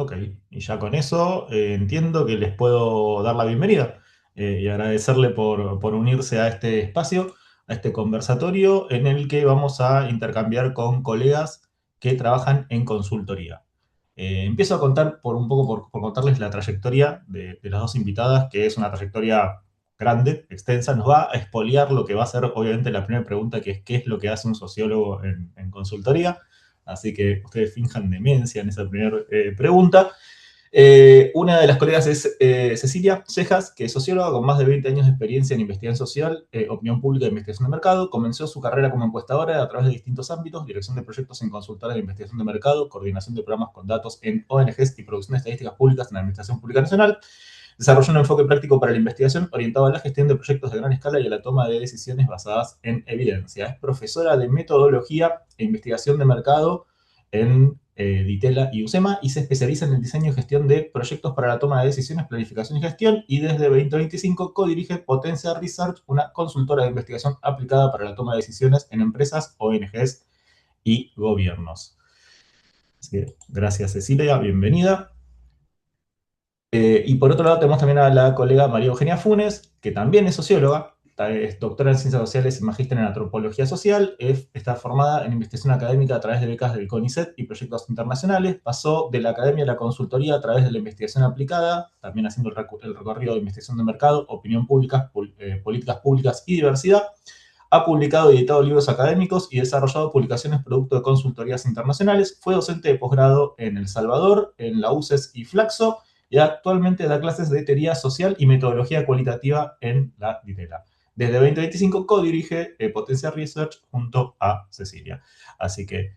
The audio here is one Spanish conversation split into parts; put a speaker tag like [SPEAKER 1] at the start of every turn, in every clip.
[SPEAKER 1] Ok, y ya con eso entiendo que les puedo dar la bienvenida y agradecerle por unirse a este espacio, a este conversatorio en el que vamos a intercambiar con colegas que trabajan en consultoría. Empiezo a contar por un poco por contarles la trayectoria de las dos invitadas, que es una trayectoria grande, extensa. Nos va a expoliar lo que va a ser obviamente la primera pregunta, que es ¿qué es lo que hace un sociólogo en consultoría? Así que ustedes finjan demencia en esa primera pregunta. Una de las colegas es Cecilia Cejas, que es socióloga con más de 20 años de experiencia en investigación social, opinión pública e investigación de mercado. Comenzó su carrera como encuestadora a través de distintos ámbitos: dirección de proyectos en consultoras de investigación de mercado, coordinación de programas con datos en ONGs y producción de estadísticas públicas en la Administración Pública Nacional. Desarrolló un enfoque práctico para la investigación orientado a la gestión de proyectos de gran escala y a la toma de decisiones basadas en evidencia. Es profesora de metodología e investigación de mercado en Ditela y UCEMA y se especializa en el diseño y gestión de proyectos para la toma de decisiones, planificación y gestión, y desde 2025 codirige Potencia Research, una consultora de investigación aplicada para la toma de decisiones en empresas, ONGs y gobiernos. Así que, gracias Cecilia, bienvenida. Y por otro lado tenemos también a la colega María Eugenia Funes, que también es socióloga, es doctora en Ciencias Sociales y magíster en Antropología Social, está formada en investigación académica a través de becas del CONICET y proyectos internacionales, pasó de la academia a la consultoría a través de la investigación aplicada, también haciendo el recorrido de investigación de mercado, opinión pública, políticas públicas y diversidad. Ha publicado y editado libros académicos y desarrollado publicaciones producto de consultorías internacionales. Fue docente de posgrado en El Salvador, en la UCES y Flaxo, y actualmente da clases de teoría social y metodología cualitativa en la Ditela. Desde 2025 codirige Potencia Research junto a Cecilia. Así que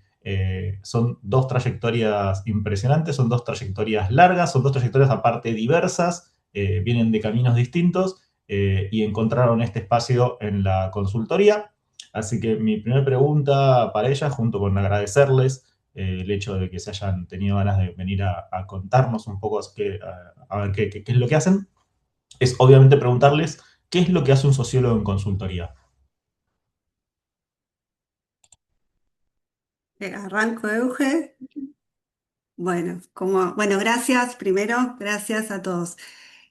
[SPEAKER 1] son dos trayectorias impresionantes, son dos trayectorias largas, son dos trayectorias aparte diversas, vienen de caminos distintos y encontraron este espacio en la consultoría. Así que mi primera pregunta para ellas, junto con agradecerles el hecho de que se hayan tenido ganas de venir a contarnos un poco a ver qué es lo que hacen, es obviamente preguntarles qué es lo que hace un sociólogo en consultoría.
[SPEAKER 2] Arranco, Euge. Bueno, gracias primero, gracias a todos.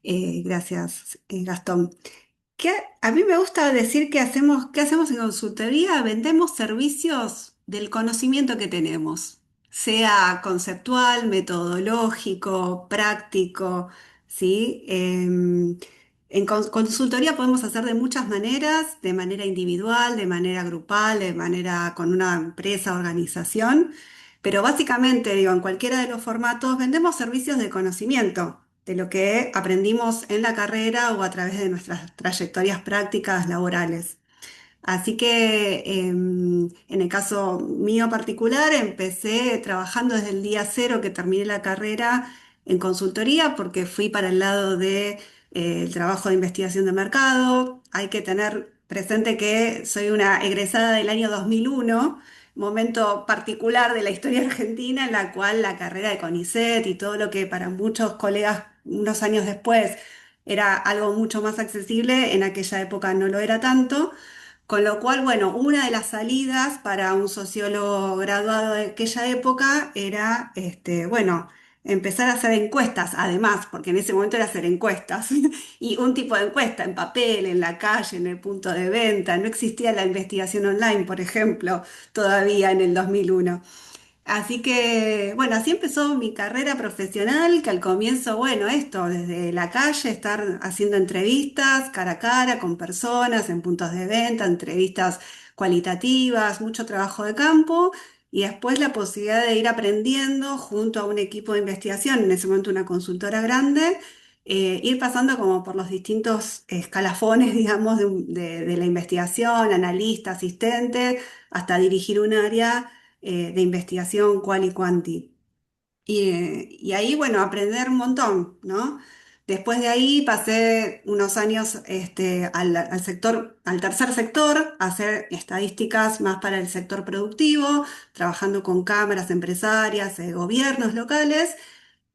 [SPEAKER 2] Gracias, Gastón. ¿Qué- a mí me gusta decir qué hacemos en consultoría. Vendemos servicios del conocimiento que tenemos, sea conceptual, metodológico, práctico, ¿sí? En consultoría podemos hacer de muchas maneras, de manera individual, de manera grupal, de manera con una empresa, organización, pero básicamente, digo, en cualquiera de los formatos vendemos servicios de conocimiento de lo que aprendimos en la carrera o a través de nuestras trayectorias prácticas laborales. Así que en el caso mío particular, empecé trabajando desde el día cero que terminé la carrera en consultoría porque fui para el lado de, el trabajo de investigación de mercado. Hay que tener presente que soy una egresada del año 2001, momento particular de la historia argentina en la cual la carrera de CONICET y todo lo que para muchos colegas unos años después era algo mucho más accesible, en aquella época no lo era tanto. Con lo cual, bueno, una de las salidas para un sociólogo graduado de aquella época era, bueno, empezar a hacer encuestas, además, porque en ese momento era hacer encuestas, y un tipo de encuesta en papel, en la calle, en el punto de venta. No existía la investigación online, por ejemplo, todavía en el 2001. Así que, bueno, así empezó mi carrera profesional, que al comienzo, bueno, esto, desde la calle, estar haciendo entrevistas cara a cara con personas en puntos de venta, entrevistas cualitativas, mucho trabajo de campo y después la posibilidad de ir aprendiendo junto a un equipo de investigación, en ese momento una consultora grande, ir pasando como por los distintos escalafones, digamos, de la investigación, analista, asistente, hasta dirigir un área de investigación cual y quanti. Y ahí, bueno, aprender un montón, ¿no? Después de ahí pasé unos años al sector, al tercer sector, a hacer estadísticas más para el sector productivo, trabajando con cámaras empresarias, gobiernos locales.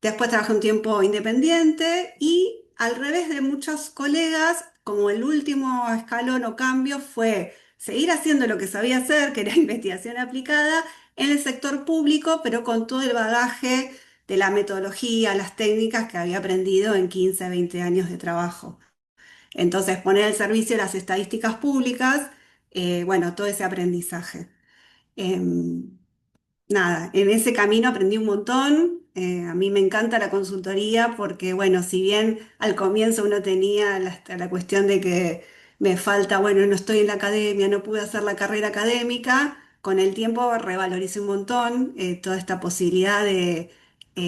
[SPEAKER 2] Después trabajé un tiempo independiente y al revés de muchos colegas, como el último escalón o cambio fue seguir haciendo lo que sabía hacer, que era investigación aplicada, en el sector público, pero con todo el bagaje de la metodología, las técnicas que había aprendido en 15, 20 años de trabajo. Entonces, poner al servicio las estadísticas públicas, bueno, todo ese aprendizaje. Em, Nada, en ese camino aprendí un montón. A mí me encanta la consultoría porque, bueno, si bien al comienzo uno tenía la cuestión de que me falta, bueno, no estoy en la academia, no pude hacer la carrera académica, con el tiempo revaloricé un montón toda esta posibilidad de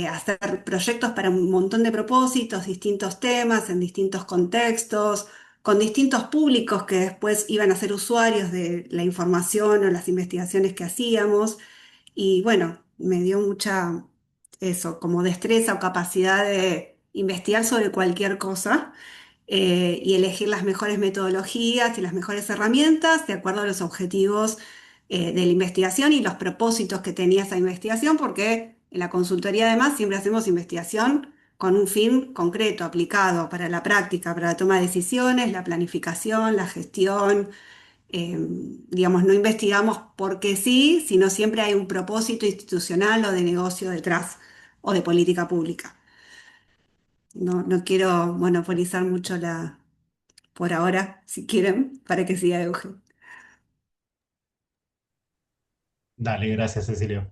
[SPEAKER 2] hacer proyectos para un montón de propósitos, distintos temas, en distintos contextos, con distintos públicos que después iban a ser usuarios de la información o las investigaciones que hacíamos. Y bueno, me dio mucha, eso, como destreza o capacidad de investigar sobre cualquier cosa y elegir las mejores metodologías y las mejores herramientas de acuerdo a los objetivos de la investigación y los propósitos que tenía esa investigación, porque en la consultoría además siempre hacemos investigación con un fin concreto, aplicado para la práctica, para la toma de decisiones, la planificación, la gestión. Digamos, no investigamos porque sí, sino siempre hay un propósito institucional o de negocio detrás o de política pública. No, no quiero monopolizar mucho por ahora, si quieren, para que siga Eugen.
[SPEAKER 1] Dale, gracias, Cecilio.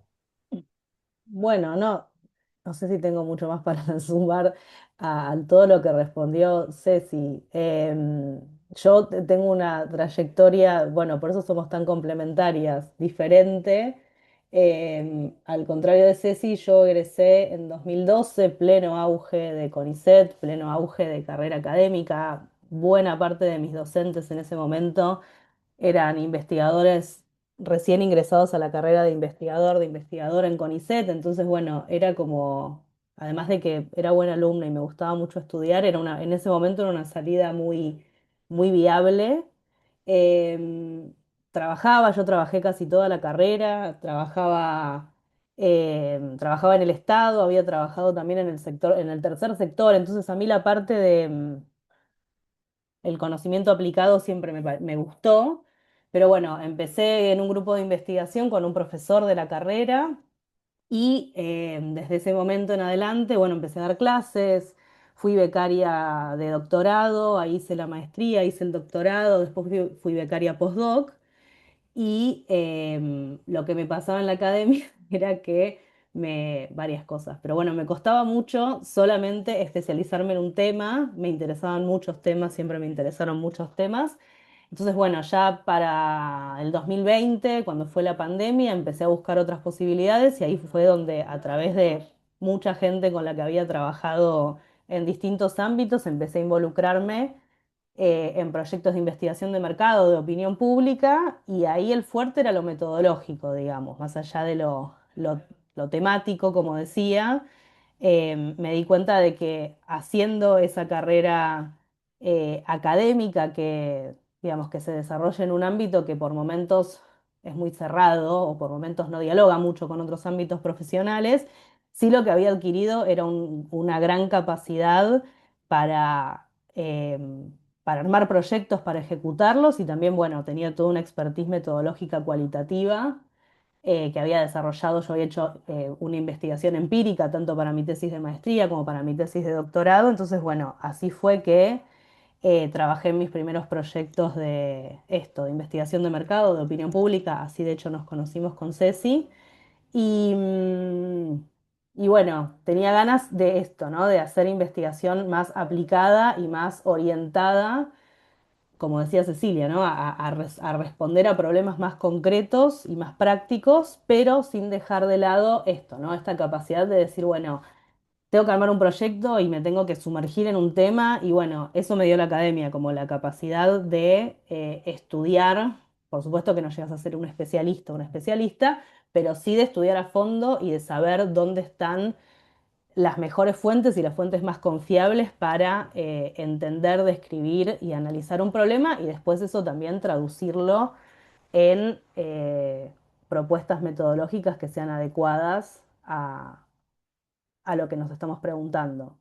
[SPEAKER 3] Bueno, no sé si tengo mucho más para sumar a todo lo que respondió Ceci. Yo tengo una trayectoria, bueno, por eso somos tan complementarias, diferente. Al contrario de Ceci, yo egresé en 2012, pleno auge de CONICET, pleno auge de carrera académica. Buena parte de mis docentes en ese momento eran investigadores recién ingresados a la carrera de investigador en CONICET, entonces bueno, era como, además de que era buena alumna y me gustaba mucho estudiar, en ese momento era una salida muy viable. Em, yo trabajé casi toda la carrera, trabajaba en el Estado, había trabajado también en el sector, en el tercer sector, entonces a mí la parte de el conocimiento aplicado siempre me gustó, pero bueno, empecé en un grupo de investigación con un profesor de la carrera y desde ese momento en adelante, bueno, empecé a dar clases, fui becaria de doctorado, ahí hice la maestría, hice el doctorado, después fui becaria postdoc. Y lo que me pasaba en la academia era que varias cosas, pero bueno, me costaba mucho solamente especializarme en un tema, me interesaban muchos temas, siempre me interesaron muchos temas. Entonces, bueno, ya para el 2020, cuando fue la pandemia, empecé a buscar otras posibilidades y ahí fue donde a través de mucha gente con la que había trabajado en distintos ámbitos, empecé a involucrarme en proyectos de investigación de mercado, de opinión pública, y ahí el fuerte era lo metodológico, digamos, más allá de lo temático, como decía. Me di cuenta de que haciendo esa carrera académica que, digamos, que se desarrolla en un ámbito que por momentos es muy cerrado o por momentos no dialoga mucho con otros ámbitos profesionales, sí lo que había adquirido era una gran capacidad para, para armar proyectos, para ejecutarlos y también, bueno, tenía toda una expertise metodológica cualitativa que había desarrollado. Yo había hecho una investigación empírica tanto para mi tesis de maestría como para mi tesis de doctorado. Entonces, bueno, así fue que trabajé en mis primeros proyectos de esto, de investigación de mercado, de opinión pública. Así, de hecho, nos conocimos con Ceci. Y, y bueno, tenía ganas de esto, ¿no? De hacer investigación más aplicada y más orientada, como decía Cecilia, ¿no? A responder a problemas más concretos y más prácticos, pero sin dejar de lado esto, ¿no? Esta capacidad de decir, bueno, tengo que armar un proyecto y me tengo que sumergir en un tema y bueno, eso me dio la academia, como la capacidad de estudiar, por supuesto que no llegas a ser un especialista o una especialista, pero sí de estudiar a fondo y de saber dónde están las mejores fuentes y las fuentes más confiables para entender, describir y analizar un problema y después eso también traducirlo en propuestas metodológicas que sean adecuadas a lo que nos estamos preguntando.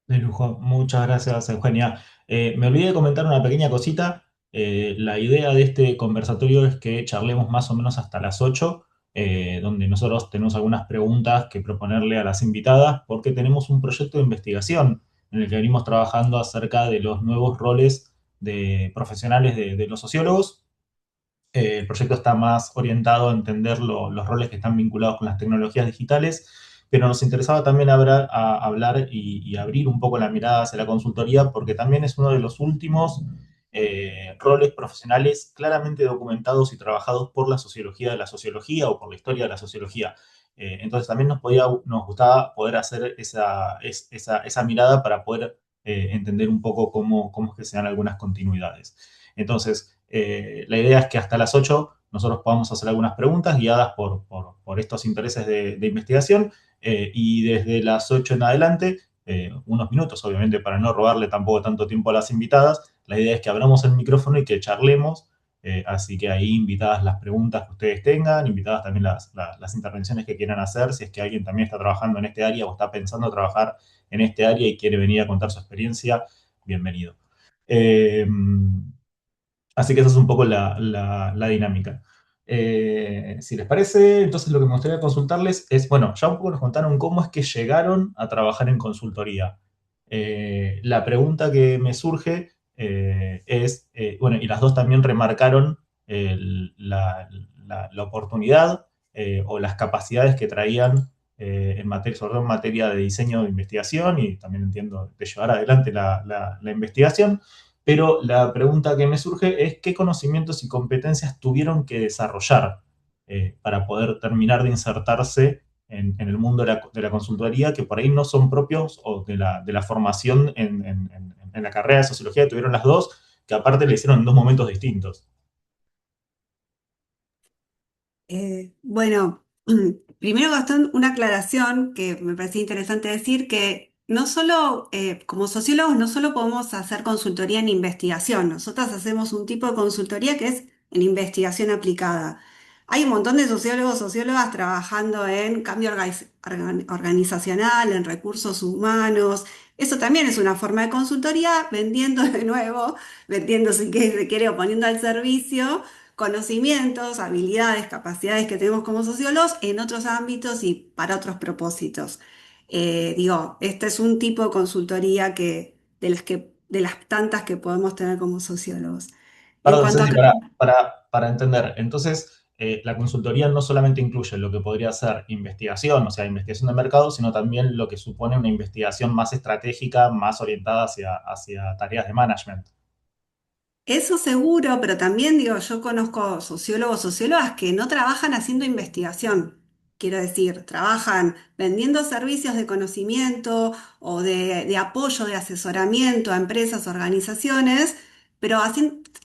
[SPEAKER 1] De lujo, muchas gracias, Eugenia. Me olvidé de comentar una pequeña cosita. La idea de este conversatorio es que charlemos más o menos hasta las 8. donde nosotros tenemos algunas preguntas que proponerle a las invitadas, porque tenemos un proyecto de investigación en el que venimos trabajando acerca de los nuevos roles de profesionales de los sociólogos. El proyecto está más orientado a entender los roles que están vinculados con las tecnologías digitales, pero nos interesaba también hablar y abrir un poco la mirada hacia la consultoría, porque también es uno de los últimos roles profesionales claramente documentados y trabajados por la sociología de la sociología o por la historia de la sociología. Entonces también nos gustaba poder hacer esa mirada para poder entender un poco cómo es que se dan algunas continuidades. Entonces, la idea es que hasta las 8 nosotros podamos hacer algunas preguntas guiadas por estos intereses de investigación, y desde las 8 en adelante, unos minutos obviamente para no robarle tampoco tanto tiempo a las invitadas, la idea es que abramos el micrófono y que charlemos, así que ahí invitadas las preguntas que ustedes tengan, invitadas también las intervenciones que quieran hacer, si es que alguien también está trabajando en este área o está pensando trabajar en este área y quiere venir a contar su experiencia, bienvenido. Eh, Así que esa es un poco la dinámica. Si les parece, entonces lo que me gustaría consultarles es, bueno, ya un poco nos contaron cómo es que llegaron a trabajar en consultoría. La pregunta que me surge es, bueno, y las dos también remarcaron la oportunidad o las capacidades que traían en materia, sobre todo en materia de diseño de investigación y también entiendo de llevar adelante la investigación. Pero la pregunta que me surge es qué conocimientos y competencias tuvieron que desarrollar para poder terminar de insertarse en el mundo de la consultoría, que por ahí no son propios o de la formación en la carrera de sociología que tuvieron las dos, que aparte le hicieron en dos momentos distintos.
[SPEAKER 2] Bueno, primero, Gastón, una aclaración que me parecía interesante decir que no solo, como sociólogos, no solo podemos hacer consultoría en investigación, nosotros hacemos un tipo de consultoría que es en investigación aplicada. Hay un montón de sociólogos, sociólogas trabajando en cambio organizacional, en recursos humanos. Eso también es una forma de consultoría, vendiendo de nuevo, vendiendo si se quiere o poniendo al servicio conocimientos, habilidades, capacidades que tenemos como sociólogos en otros ámbitos y para otros propósitos. Digo, este es un tipo de consultoría de las tantas que podemos tener como sociólogos. En
[SPEAKER 1] Perdón,
[SPEAKER 2] cuanto a...
[SPEAKER 1] Ceci, para entender, entonces la consultoría no solamente incluye lo que podría ser investigación, o sea, investigación de mercado, sino también lo que supone una investigación más estratégica, más orientada hacia tareas de management.
[SPEAKER 2] Eso seguro, pero también digo, yo conozco sociólogos, sociólogas que no trabajan haciendo investigación. Quiero decir, trabajan vendiendo servicios de conocimiento o de apoyo, de asesoramiento a empresas, organizaciones, pero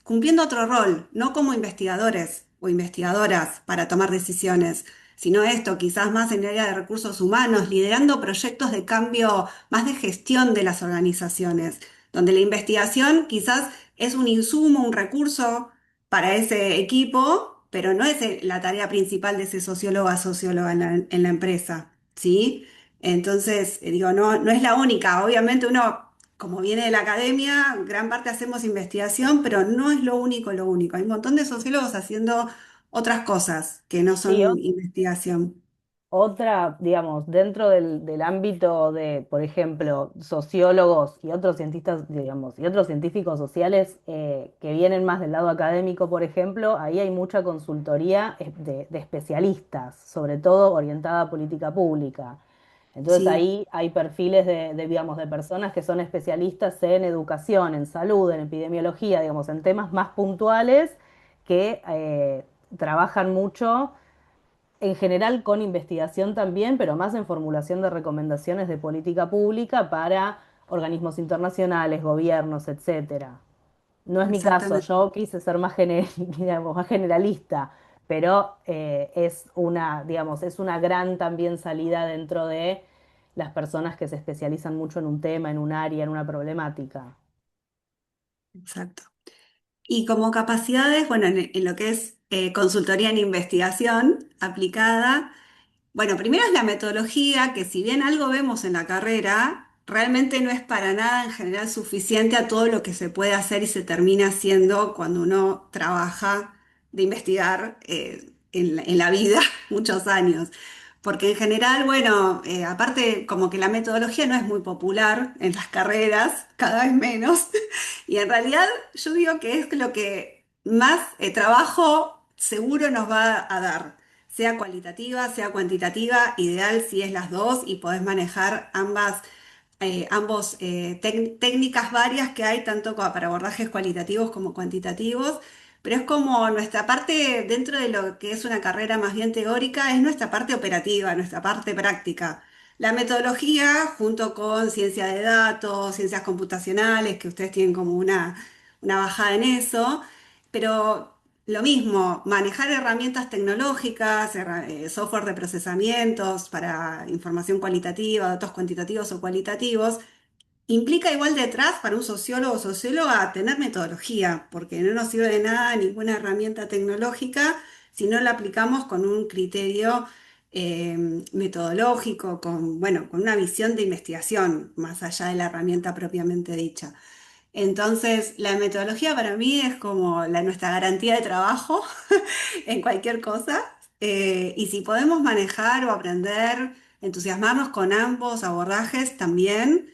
[SPEAKER 2] cumpliendo otro rol, no como investigadores o investigadoras para tomar decisiones, sino esto, quizás más en el área de recursos humanos, liderando proyectos de cambio, más de gestión de las organizaciones, donde la investigación quizás es un insumo, un recurso para ese equipo, pero no es la tarea principal de ese sociólogo o socióloga en la empresa, ¿sí? Entonces, digo, no es la única. Obviamente uno, como viene de la academia, gran parte hacemos investigación, pero no es lo único, lo único. Hay un montón de sociólogos haciendo otras cosas que no
[SPEAKER 3] Sí,
[SPEAKER 2] son investigación.
[SPEAKER 3] otra, digamos, dentro del ámbito de, por ejemplo, sociólogos y otros cientistas, digamos, y otros científicos sociales que vienen más del lado académico, por ejemplo, ahí hay mucha consultoría de especialistas, sobre todo orientada a política pública. Entonces
[SPEAKER 2] Sí,
[SPEAKER 3] ahí hay perfiles digamos, de personas que son especialistas en educación, en salud, en epidemiología, digamos, en temas más puntuales que trabajan mucho en general con investigación también, pero más en formulación de recomendaciones de política pública para organismos internacionales, gobiernos, etcétera. No es mi caso,
[SPEAKER 2] exactamente.
[SPEAKER 3] yo quise ser más, digamos, más generalista, pero digamos, es una gran también salida dentro de las personas que se especializan mucho en un tema, en un área, en una problemática.
[SPEAKER 2] Exacto. Y como capacidades, bueno, en lo que es consultoría en investigación aplicada, bueno, primero es la metodología, que si bien algo vemos en la carrera, realmente no es para nada en general suficiente a todo lo que se puede hacer y se termina haciendo cuando uno trabaja de investigar. en la vida muchos años. Porque en general, bueno, aparte como que la metodología no es muy popular en las carreras, cada vez menos, y en realidad yo digo que es lo que más trabajo seguro nos va a dar, sea cualitativa, sea cuantitativa, ideal si es las dos y podés manejar ambos técnicas varias que hay tanto para abordajes cualitativos como cuantitativos, pero es como nuestra parte dentro de lo que es una carrera más bien teórica, es nuestra parte operativa, nuestra parte práctica. La metodología, junto con ciencia de datos, ciencias computacionales, que ustedes tienen como una bajada en eso, pero lo mismo, manejar herramientas tecnológicas, software de procesamientos para información cualitativa, datos cuantitativos o cualitativos, implica igual detrás para un sociólogo o socióloga tener metodología, porque no nos sirve de nada ninguna herramienta tecnológica si no la aplicamos con un criterio metodológico, bueno, con una visión de investigación, más allá de la herramienta propiamente dicha. Entonces, la metodología para mí es como nuestra garantía de trabajo en cualquier cosa. Y si podemos manejar o aprender, entusiasmarnos con ambos abordajes también.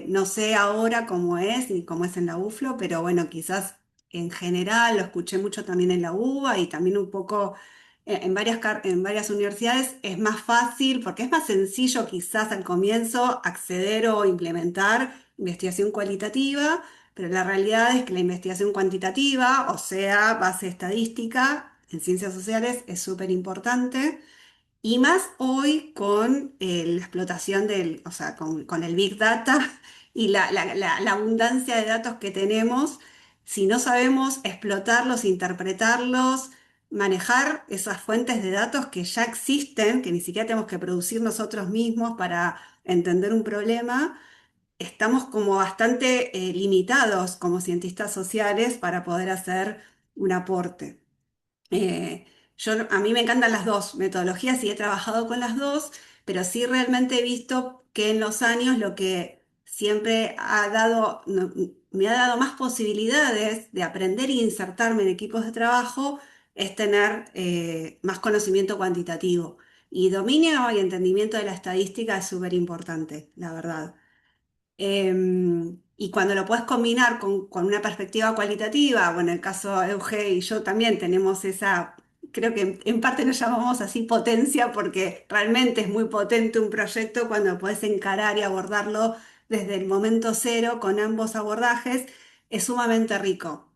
[SPEAKER 2] No sé ahora cómo es ni cómo es en la UFLO, pero bueno, quizás en general lo escuché mucho también en la UBA y también un poco en varias universidades es más fácil porque es más sencillo quizás al comienzo acceder o implementar investigación cualitativa, pero la realidad es que la investigación cuantitativa, o sea, base estadística en ciencias sociales, es súper importante. Y más hoy con la explotación o sea, con el Big Data y la abundancia de datos que tenemos, si no sabemos explotarlos, interpretarlos, manejar esas fuentes de datos que ya existen, que ni siquiera tenemos que producir nosotros mismos para entender un problema, estamos como bastante limitados como cientistas sociales para poder hacer un aporte. Eh, a mí me encantan las dos metodologías y he trabajado con las dos, pero sí realmente he visto que en los años lo que siempre ha dado, me ha dado más posibilidades de aprender e insertarme en equipos de trabajo es tener más conocimiento cuantitativo. Y dominio y entendimiento de la estadística es súper importante, la verdad. Y cuando lo puedes combinar con una perspectiva cualitativa, bueno, en el caso de Euge y yo también tenemos esa, creo que en parte lo llamamos así potencia, porque realmente es muy potente un proyecto cuando puedes encarar y abordarlo desde el momento cero con ambos abordajes, es sumamente rico.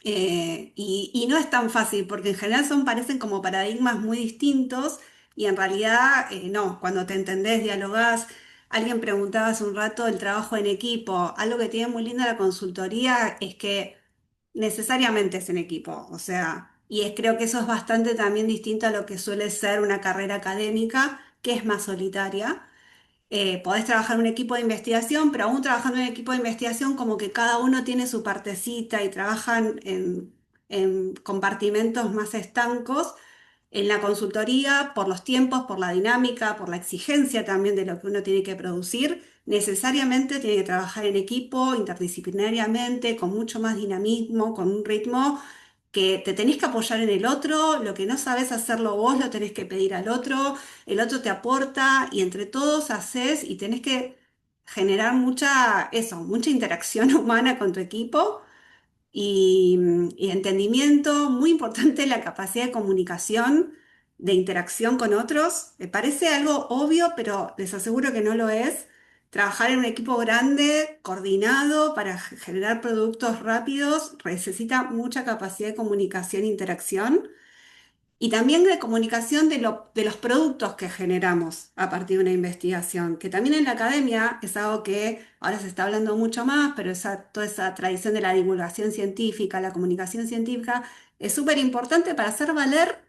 [SPEAKER 2] Y no es tan fácil, porque en general parecen como paradigmas muy distintos y en realidad no, cuando te entendés, dialogás. Alguien preguntaba hace un rato el trabajo en equipo. Algo que tiene muy linda la consultoría es que necesariamente es en equipo, o sea, creo que eso es bastante también distinto a lo que suele ser una carrera académica, que es más solitaria. Podés trabajar en un equipo de investigación, pero aún trabajando en un equipo de investigación, como que cada uno tiene su partecita y trabajan en compartimentos más estancos. En la consultoría, por los tiempos, por la dinámica, por la exigencia también de lo que uno tiene que producir, necesariamente tiene que trabajar en equipo, interdisciplinariamente, con mucho más dinamismo, con un ritmo que te tenés que apoyar en el otro, lo que no sabes hacerlo vos lo tenés que pedir al otro, el otro te aporta y entre todos haces y tenés que generar mucha interacción humana con tu equipo y entendimiento, muy importante la capacidad de comunicación, de interacción con otros. Me parece algo obvio, pero les aseguro que no lo es. Trabajar en un equipo grande, coordinado para generar productos rápidos, necesita mucha capacidad de comunicación e interacción. Y también de comunicación de los productos que generamos a partir de una investigación, que también en la academia es algo que ahora se está hablando mucho más, pero toda esa tradición de la divulgación científica, la comunicación científica, es súper importante para hacer valer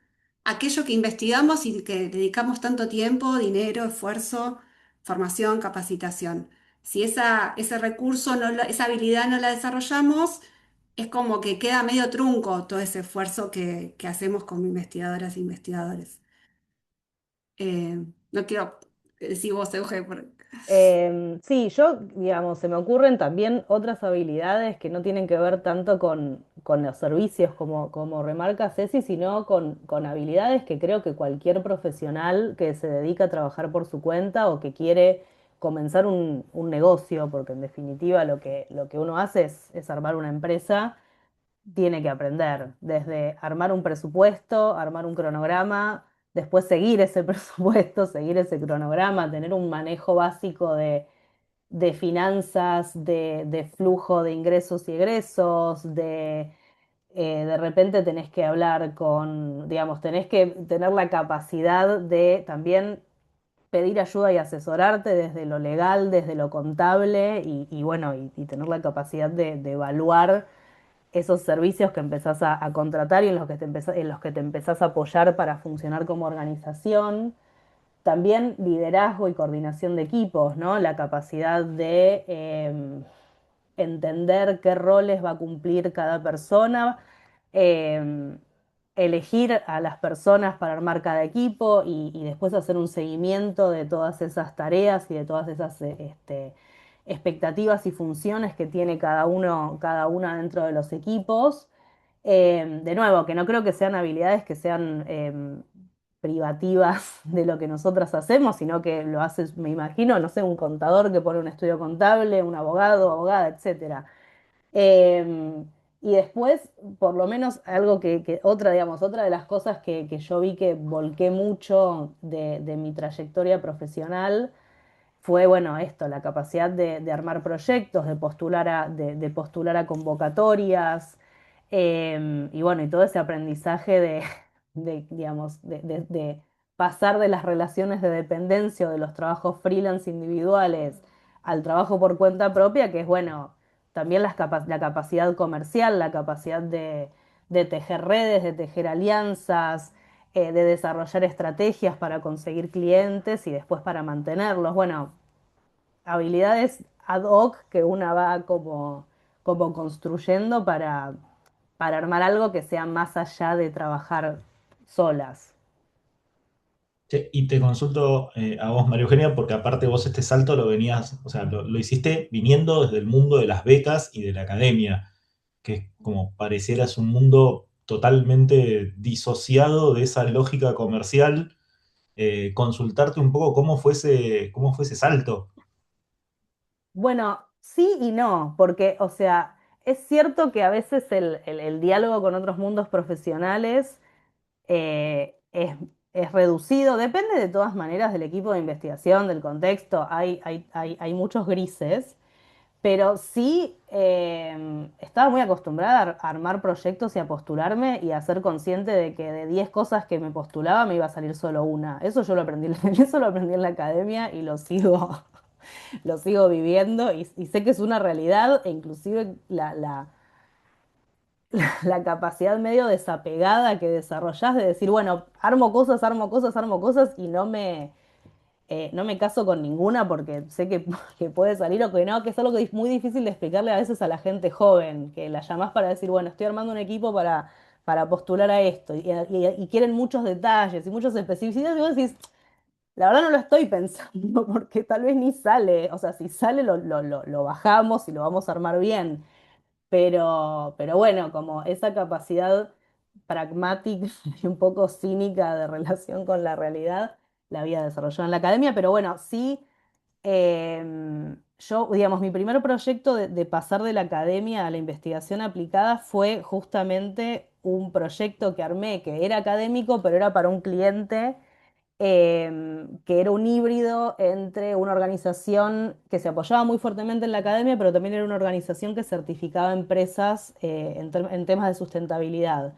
[SPEAKER 2] aquello que investigamos y que dedicamos tanto tiempo, dinero, esfuerzo, formación, capacitación. Si ese recurso, esa habilidad no la desarrollamos, es como que queda medio trunco todo ese esfuerzo que hacemos como investigadoras e investigadores. No quiero decir vos, Euge.
[SPEAKER 3] Sí, yo, digamos, se me ocurren también otras habilidades que no tienen que ver tanto con los servicios como remarca Ceci, sino con habilidades que creo que cualquier profesional que se dedica a trabajar por su cuenta o que quiere comenzar un negocio, porque en definitiva lo que uno hace es armar una empresa, tiene que aprender desde armar un presupuesto, armar un cronograma, después seguir ese presupuesto, seguir ese cronograma, tener un manejo básico de finanzas, de flujo de ingresos y egresos, de repente tenés que hablar con, digamos, tenés que tener la capacidad de también pedir ayuda y asesorarte desde lo legal, desde lo contable y bueno, y tener la capacidad de evaluar esos servicios que empezás a contratar y en los que te empezás a apoyar para funcionar como organización. También liderazgo y coordinación de equipos, ¿no? La capacidad de entender qué roles va a cumplir cada persona, eh, elegir a las personas para armar cada equipo y después hacer un seguimiento de todas esas tareas y de todas esas expectativas y funciones que tiene cada una dentro de los equipos. De nuevo, que no creo que sean habilidades que sean privativas de lo que nosotras hacemos, sino que lo hace, me imagino, no sé, un contador que pone un estudio contable, un abogado, abogada, etcétera. Eh, y después, por lo menos, algo otra, digamos, otra de las cosas que yo vi que volqué mucho de mi trayectoria profesional fue, bueno, esto, la capacidad de armar proyectos, de postular a convocatorias, y bueno, y todo ese aprendizaje digamos, de pasar de las relaciones de dependencia o de los trabajos freelance individuales al trabajo por cuenta propia, que es, bueno, también la capacidad comercial, la capacidad de tejer redes, de tejer alianzas, de desarrollar estrategias para conseguir clientes y después para mantenerlos. Bueno, habilidades ad hoc que una va como construyendo para armar algo que sea más allá de trabajar solas.
[SPEAKER 1] Che, y te consulto a vos, María Eugenia, porque aparte vos este salto lo venías, o sea, lo hiciste viniendo desde el mundo de las becas y de la academia, que es como parecieras un mundo totalmente disociado de esa lógica comercial. Consultarte un poco cómo fue ese salto.
[SPEAKER 3] Bueno, sí y no, porque, o sea, es cierto que a veces el diálogo con otros mundos profesionales eh, es, es reducido, depende de todas maneras del equipo de investigación, del contexto, hay muchos grises. Pero sí estaba muy acostumbrada a armar proyectos y a postularme y a ser consciente de que de 10 cosas que me postulaba me iba a salir solo una. Eso yo lo aprendí, eso lo aprendí en la academia y lo sigo viviendo y sé que es una realidad e inclusive la capacidad medio desapegada que desarrollás de decir, bueno, armo cosas, armo cosas, armo cosas y no me caso con ninguna porque sé que puede salir o que no, que es algo que es muy difícil de explicarle a veces a la gente joven, que la llamás para decir, bueno, estoy armando un equipo para postular a esto, y quieren muchos detalles y muchas especificidades, y vos decís, la verdad no lo estoy pensando porque tal vez ni sale, o sea, si sale lo bajamos y lo vamos a armar bien, pero bueno, como esa capacidad pragmática y un poco cínica de relación con la realidad la había desarrollado en la academia, pero bueno, sí, yo, digamos, mi primer proyecto de pasar de la academia a la investigación aplicada fue justamente un proyecto que armé, que era académico, pero era para un cliente que era un híbrido entre una organización que se apoyaba muy fuertemente en la academia, pero también era una organización que certificaba empresas en temas de sustentabilidad.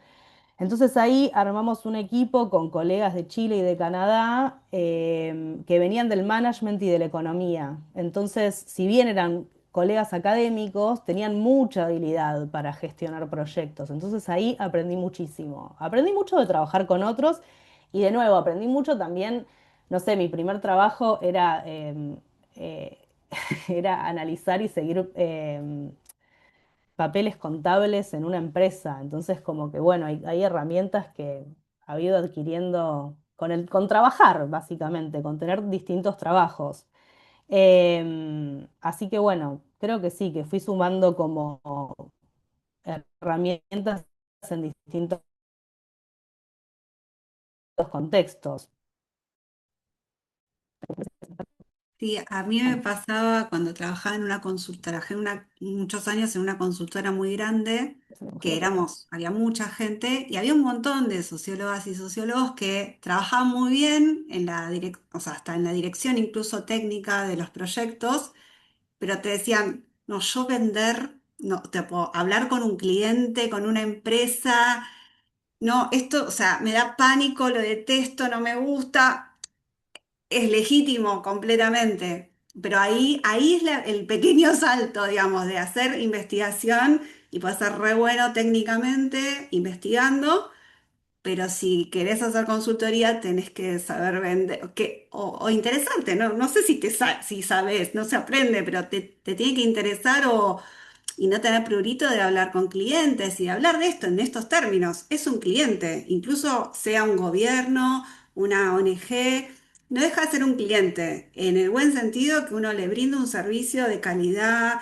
[SPEAKER 3] Entonces ahí armamos un equipo con colegas de Chile y de Canadá que venían del management y de la economía. Entonces, si bien eran colegas académicos, tenían mucha habilidad para gestionar proyectos. Entonces ahí aprendí muchísimo. Aprendí mucho de trabajar con otros y de nuevo aprendí mucho también, no sé, mi primer trabajo eh, era analizar y seguir papeles contables en una empresa. Entonces, como que bueno, hay herramientas que ha ido adquiriendo con trabajar, básicamente, con tener distintos trabajos. Así que bueno, creo que sí, que fui sumando como herramientas en distintos contextos.
[SPEAKER 2] Sí, a mí me pasaba cuando trabajaba en una consultora, trabajé muchos años en una consultora muy grande, que había mucha gente y había un montón de sociólogas y sociólogos que trabajaban muy bien en o sea, hasta en la dirección incluso técnica de los proyectos, pero te decían, no, yo vender, no, te puedo hablar con un cliente, con una empresa, no, esto, o sea, me da pánico, lo detesto, no me gusta. Es legítimo completamente, pero ahí es el pequeño salto, digamos, de hacer investigación y puede ser re bueno técnicamente investigando, pero si querés hacer consultoría tenés que saber vender, o interesarte, ¿no? No sé si sabes, no se aprende, pero te tiene que interesar y no tener prurito de hablar con clientes y de hablar de esto en estos términos. Es un cliente, incluso sea un gobierno, una ONG, no deja de ser un cliente, en el buen sentido que uno le brinda un servicio de calidad,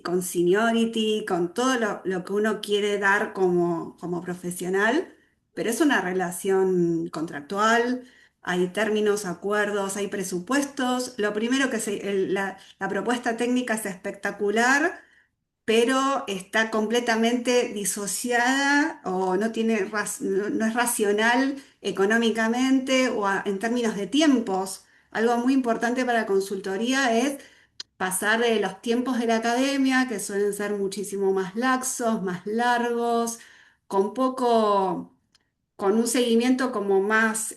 [SPEAKER 2] con seniority, con todo lo que uno quiere dar como profesional, pero es una relación contractual. Hay términos, acuerdos, hay presupuestos. Lo primero la propuesta técnica es espectacular, pero está completamente disociada o no es racional económicamente en términos de tiempos. Algo muy importante para consultoría es pasar de los tiempos de la academia, que suelen ser muchísimo más laxos, más largos, con poco con un seguimiento como más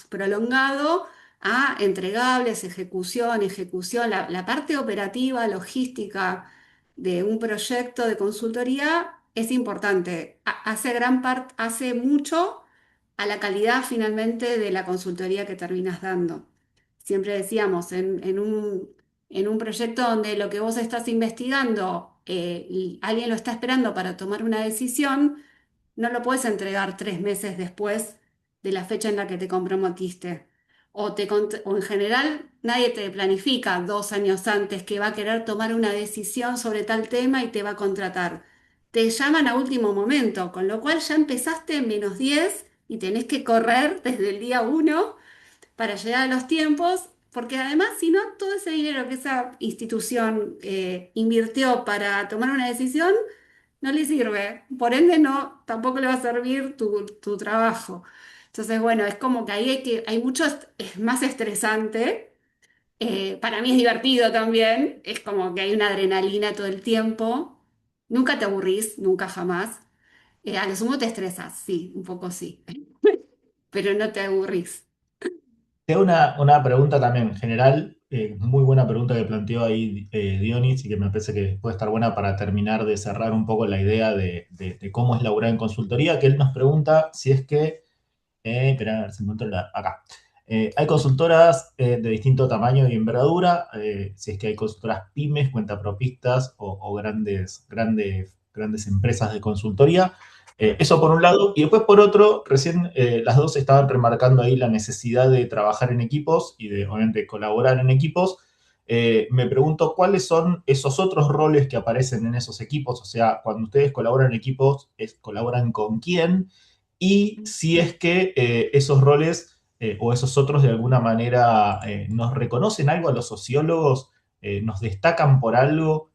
[SPEAKER 2] prolongado a entregables, ejecución, la parte operativa, logística de un proyecto de consultoría es importante. Hace mucho a la calidad finalmente de la consultoría que terminas dando. Siempre decíamos, en un proyecto donde lo que vos estás investigando, y alguien lo está esperando para tomar una decisión, no lo puedes entregar 3 meses después de la fecha en la que te comprometiste. O en general, nadie te planifica 2 años antes que va a querer tomar una decisión sobre tal tema y te va a contratar. Te llaman a último momento, con lo cual ya empezaste en -10 y tenés que correr desde el día uno para llegar a los tiempos, porque además, si no, todo ese dinero que esa institución invirtió para tomar una decisión no le sirve. Por ende, no, tampoco le va a servir tu trabajo. Entonces, bueno, es como que ahí hay mucho, es más estresante. Para mí es divertido también. Es como que hay una adrenalina todo el tiempo. Nunca te aburrís, nunca jamás. A lo sumo te estresas, sí, un poco sí, pero no te aburrís.
[SPEAKER 1] Te hago una pregunta también general, muy buena pregunta que planteó ahí Dionis y que me parece que puede estar buena para terminar de cerrar un poco la idea de cómo es laburar en consultoría, que él nos pregunta si es que, espera, a ver si encuentro acá. Hay consultoras de distinto tamaño y envergadura, si es que hay consultoras pymes, cuentapropistas o grandes empresas de consultoría. Eso por un lado, y después por otro, recién las dos estaban remarcando ahí la necesidad de trabajar en equipos y de, obviamente, colaborar en equipos. Me pregunto cuáles son esos otros roles que aparecen en esos equipos, o sea, cuando ustedes colaboran en equipos, ¿colaboran con quién? Y si es que esos roles o esos otros de alguna manera nos reconocen algo a los sociólogos, nos destacan por algo.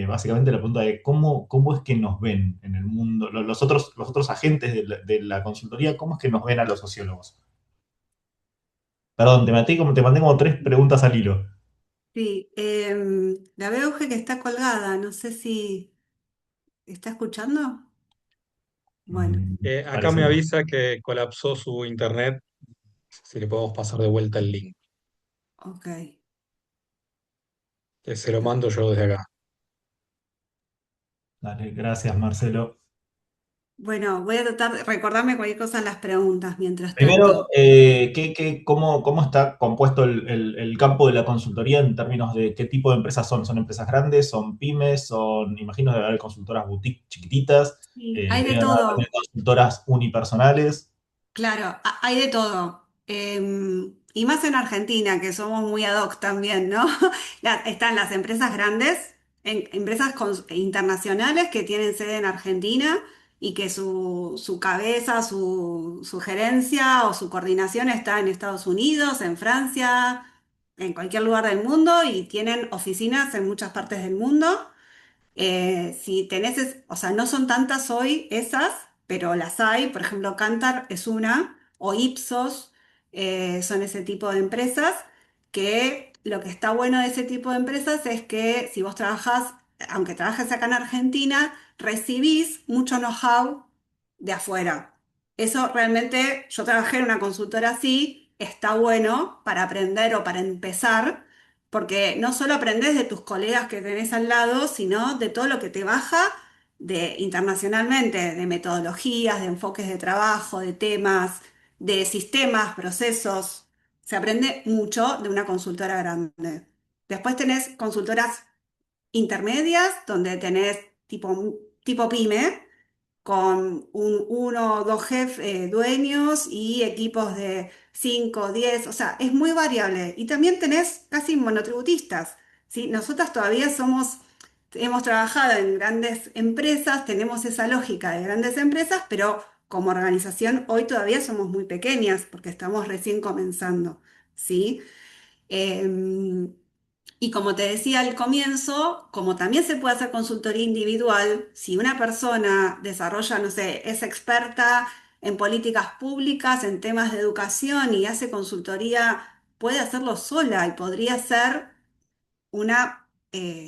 [SPEAKER 1] Básicamente la pregunta de cómo es que nos ven en el mundo, los otros agentes de la consultoría, ¿cómo es que nos ven a los sociólogos? Perdón, te mandé como tres preguntas al hilo.
[SPEAKER 2] Sí, la veo Euge, que está colgada, no sé si está escuchando. Bueno,
[SPEAKER 4] Acá
[SPEAKER 1] Parece
[SPEAKER 4] me
[SPEAKER 1] que no.
[SPEAKER 4] avisa que colapsó su internet, si le podemos pasar de vuelta el link.
[SPEAKER 2] ok.
[SPEAKER 4] Se lo mando yo desde acá.
[SPEAKER 1] Dale, gracias, Marcelo.
[SPEAKER 2] Bueno, voy a tratar de recordarme cualquier cosa en las preguntas mientras
[SPEAKER 1] Primero,
[SPEAKER 2] tanto.
[SPEAKER 1] ¿cómo está compuesto el campo de la consultoría en términos de qué tipo de empresas son? ¿Son empresas grandes? ¿Son pymes? Imagino debe haber consultoras boutique chiquititas,
[SPEAKER 2] Sí, hay de
[SPEAKER 1] deben haber también
[SPEAKER 2] todo.
[SPEAKER 1] consultoras unipersonales.
[SPEAKER 2] Claro, hay de todo. y más en Argentina, que somos muy ad hoc también, ¿no? Están las empresas grandes, empresas internacionales que tienen sede en Argentina y que su cabeza, su gerencia o su coordinación está en Estados Unidos, en Francia, en cualquier lugar del mundo y tienen oficinas en muchas partes del mundo. Si tenés, o sea, no son tantas hoy esas, pero las hay. Por ejemplo, Kantar es una, o Ipsos, son ese tipo de empresas que lo que está bueno de ese tipo de empresas es que si vos trabajás, aunque trabajes acá en Argentina, recibís mucho know-how de afuera. Eso realmente, yo trabajé en una consultora así, está bueno para aprender o para empezar porque no solo aprendes de tus colegas que tenés al lado, sino de todo lo que te baja internacionalmente, de metodologías, de enfoques de trabajo, de temas, de sistemas, procesos. Se aprende mucho de una consultora grande. Después tenés consultoras intermedias, donde tenés tipo pyme, con uno o dos jefes, dueños y equipos de 5 10 o sea, es muy variable. Y también tenés casi monotributistas, ¿sí? Nosotras todavía hemos trabajado en grandes empresas, tenemos esa lógica de grandes empresas, pero como organización hoy todavía somos muy pequeñas porque estamos recién comenzando, ¿sí? Em, y como te decía al comienzo, como también se puede hacer consultoría individual, si una persona desarrolla, no sé, es experta en políticas públicas, en temas de educación y hace consultoría, puede hacerlo sola y podría ser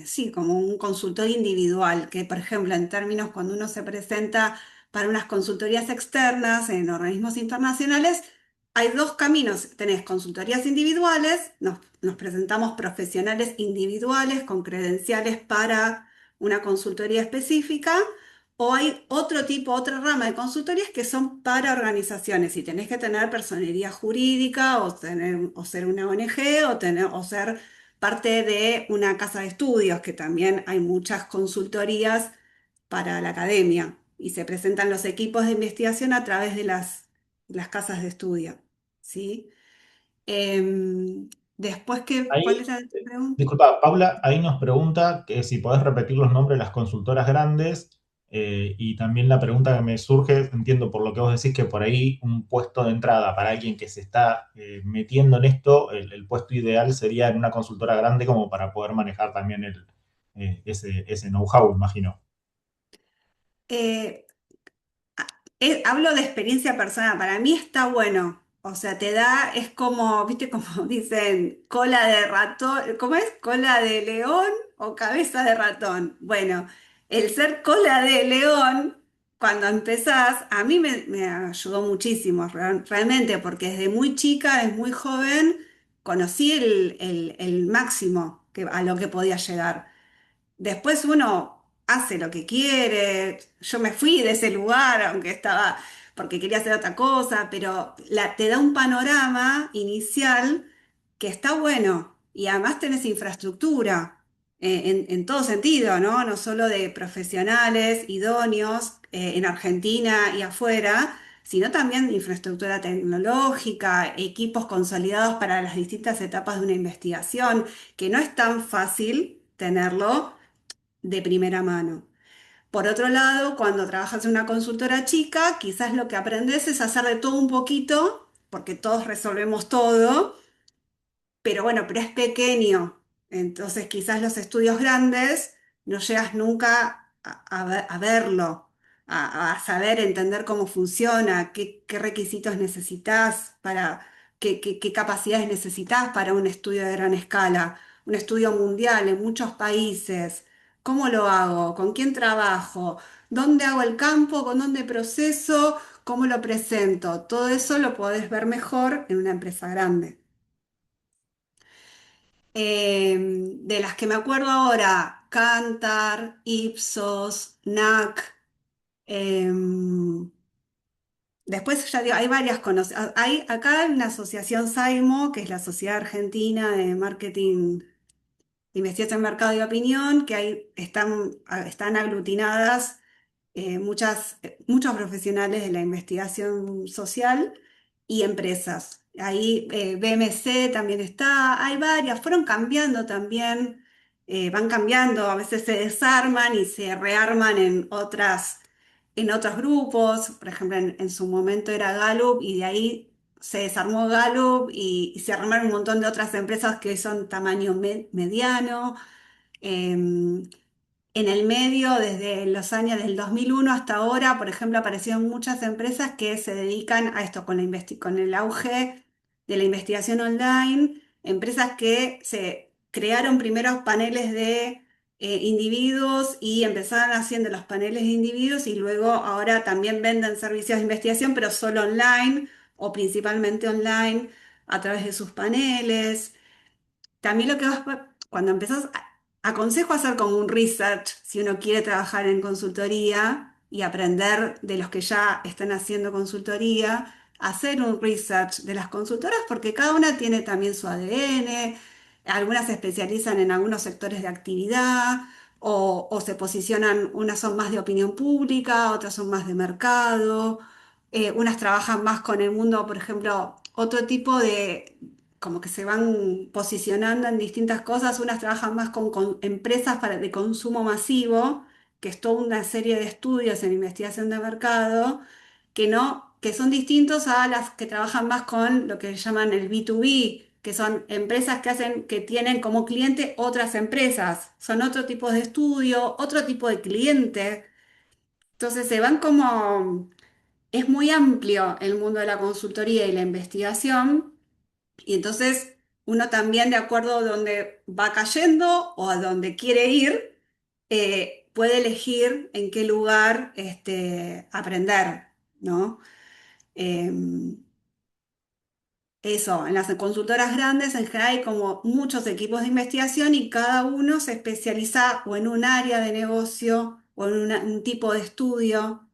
[SPEAKER 2] sí, como un consultor individual, que por ejemplo, en términos cuando uno se presenta para unas consultorías externas en organismos internacionales, hay dos caminos. Tenés consultorías individuales, nos presentamos profesionales individuales con credenciales para una consultoría específica. O hay otro tipo, otra rama de consultorías que son para organizaciones y tenés que tener personería jurídica o ser una ONG o ser parte de una casa de estudios, que también hay muchas consultorías para la academia y se presentan los equipos de investigación a través de las casas de estudio, ¿sí? Después, ¿cuál
[SPEAKER 1] Ahí,
[SPEAKER 2] era tu pregunta?
[SPEAKER 1] disculpa, Paula, ahí nos pregunta que si podés repetir los nombres de las consultoras grandes y también la pregunta que me surge, entiendo por lo que vos decís que por ahí un puesto de entrada para alguien que se está metiendo en esto, el puesto ideal sería en una consultora grande como para poder manejar también ese know-how, imagino.
[SPEAKER 2] Eh, Hablo de experiencia personal, para mí está bueno, o sea, te da, es como, viste, como dicen, cola de ratón, ¿cómo es? ¿Cola de león o cabeza de ratón? Bueno, el ser cola de león, cuando empezás, a mí me ayudó muchísimo, realmente, porque desde muy chica, desde muy joven, conocí el máximo a lo que podía llegar. Después uno hace lo que quiere. Yo me fui de ese lugar, aunque estaba porque quería hacer otra cosa, pero te da un panorama inicial que está bueno. Y además tenés infraestructura en todo sentido, ¿no? No solo de profesionales idóneos en Argentina y afuera, sino también infraestructura tecnológica, equipos consolidados para las distintas etapas de una investigación, que no es tan fácil tenerlo de primera mano. Por otro lado, cuando trabajas en una consultora chica, quizás lo que aprendes es hacer de todo un poquito, porque todos resolvemos todo, pero bueno, pero es pequeño. Entonces quizás los estudios grandes no llegas nunca a verlo, a saber, entender cómo funciona, qué requisitos necesitas qué capacidades necesitas para un estudio de gran escala, un estudio mundial en muchos países. ¿Cómo lo hago? ¿Con quién trabajo? ¿Dónde hago el campo? ¿Con dónde proceso? ¿Cómo lo presento? Todo eso lo podés ver mejor en una empresa grande. De las que me acuerdo ahora, Kantar, Ipsos, NAC. em, Después ya digo, hay varias conocidas. Acá hay una asociación SAIMO, que es la Sociedad Argentina de Marketing, Investigación en Mercado y Opinión, que ahí están aglutinadas muchos profesionales de la investigación social y empresas. Ahí BMC también está, hay varias, fueron cambiando también, van cambiando, a veces se desarman y se rearman en otros grupos, por ejemplo, en su momento era Gallup y de ahí se desarmó Gallup y se armaron un montón de otras empresas que son tamaño mediano. Em, en el medio, desde los años del 2001 hasta ahora, por ejemplo, aparecieron muchas empresas que se dedican a esto con con el auge de la investigación online, empresas que se crearon primeros paneles de individuos y empezaron haciendo los paneles de individuos y luego ahora también venden servicios de investigación, pero solo online o principalmente online a través de sus paneles. También lo que cuando empezás, aconsejo hacer como un research si uno quiere trabajar en consultoría y aprender de los que ya están haciendo consultoría, hacer un research de las consultoras porque cada una tiene también su ADN, algunas se especializan en algunos sectores de actividad o se posicionan, unas son más de opinión pública, otras son más de mercado, unas trabajan más con el mundo, por ejemplo, otro tipo de como que se van posicionando en distintas cosas. Unas trabajan más con empresas de consumo masivo, que es toda una serie de estudios en investigación de mercado, que no, que son distintos a las que trabajan más con lo que llaman el B2B, que son empresas que hacen, que tienen como cliente otras empresas. Son otro tipo de estudio, otro tipo de cliente. Entonces se van como, es muy amplio el mundo de la consultoría y la investigación. Y entonces uno también, de acuerdo a dónde va cayendo o a dónde quiere ir, puede elegir en qué lugar aprender, ¿no? Eh, Eso, en las consultoras grandes en general hay como muchos equipos de investigación y cada uno se especializa o en un área de negocio o en un tipo de estudio.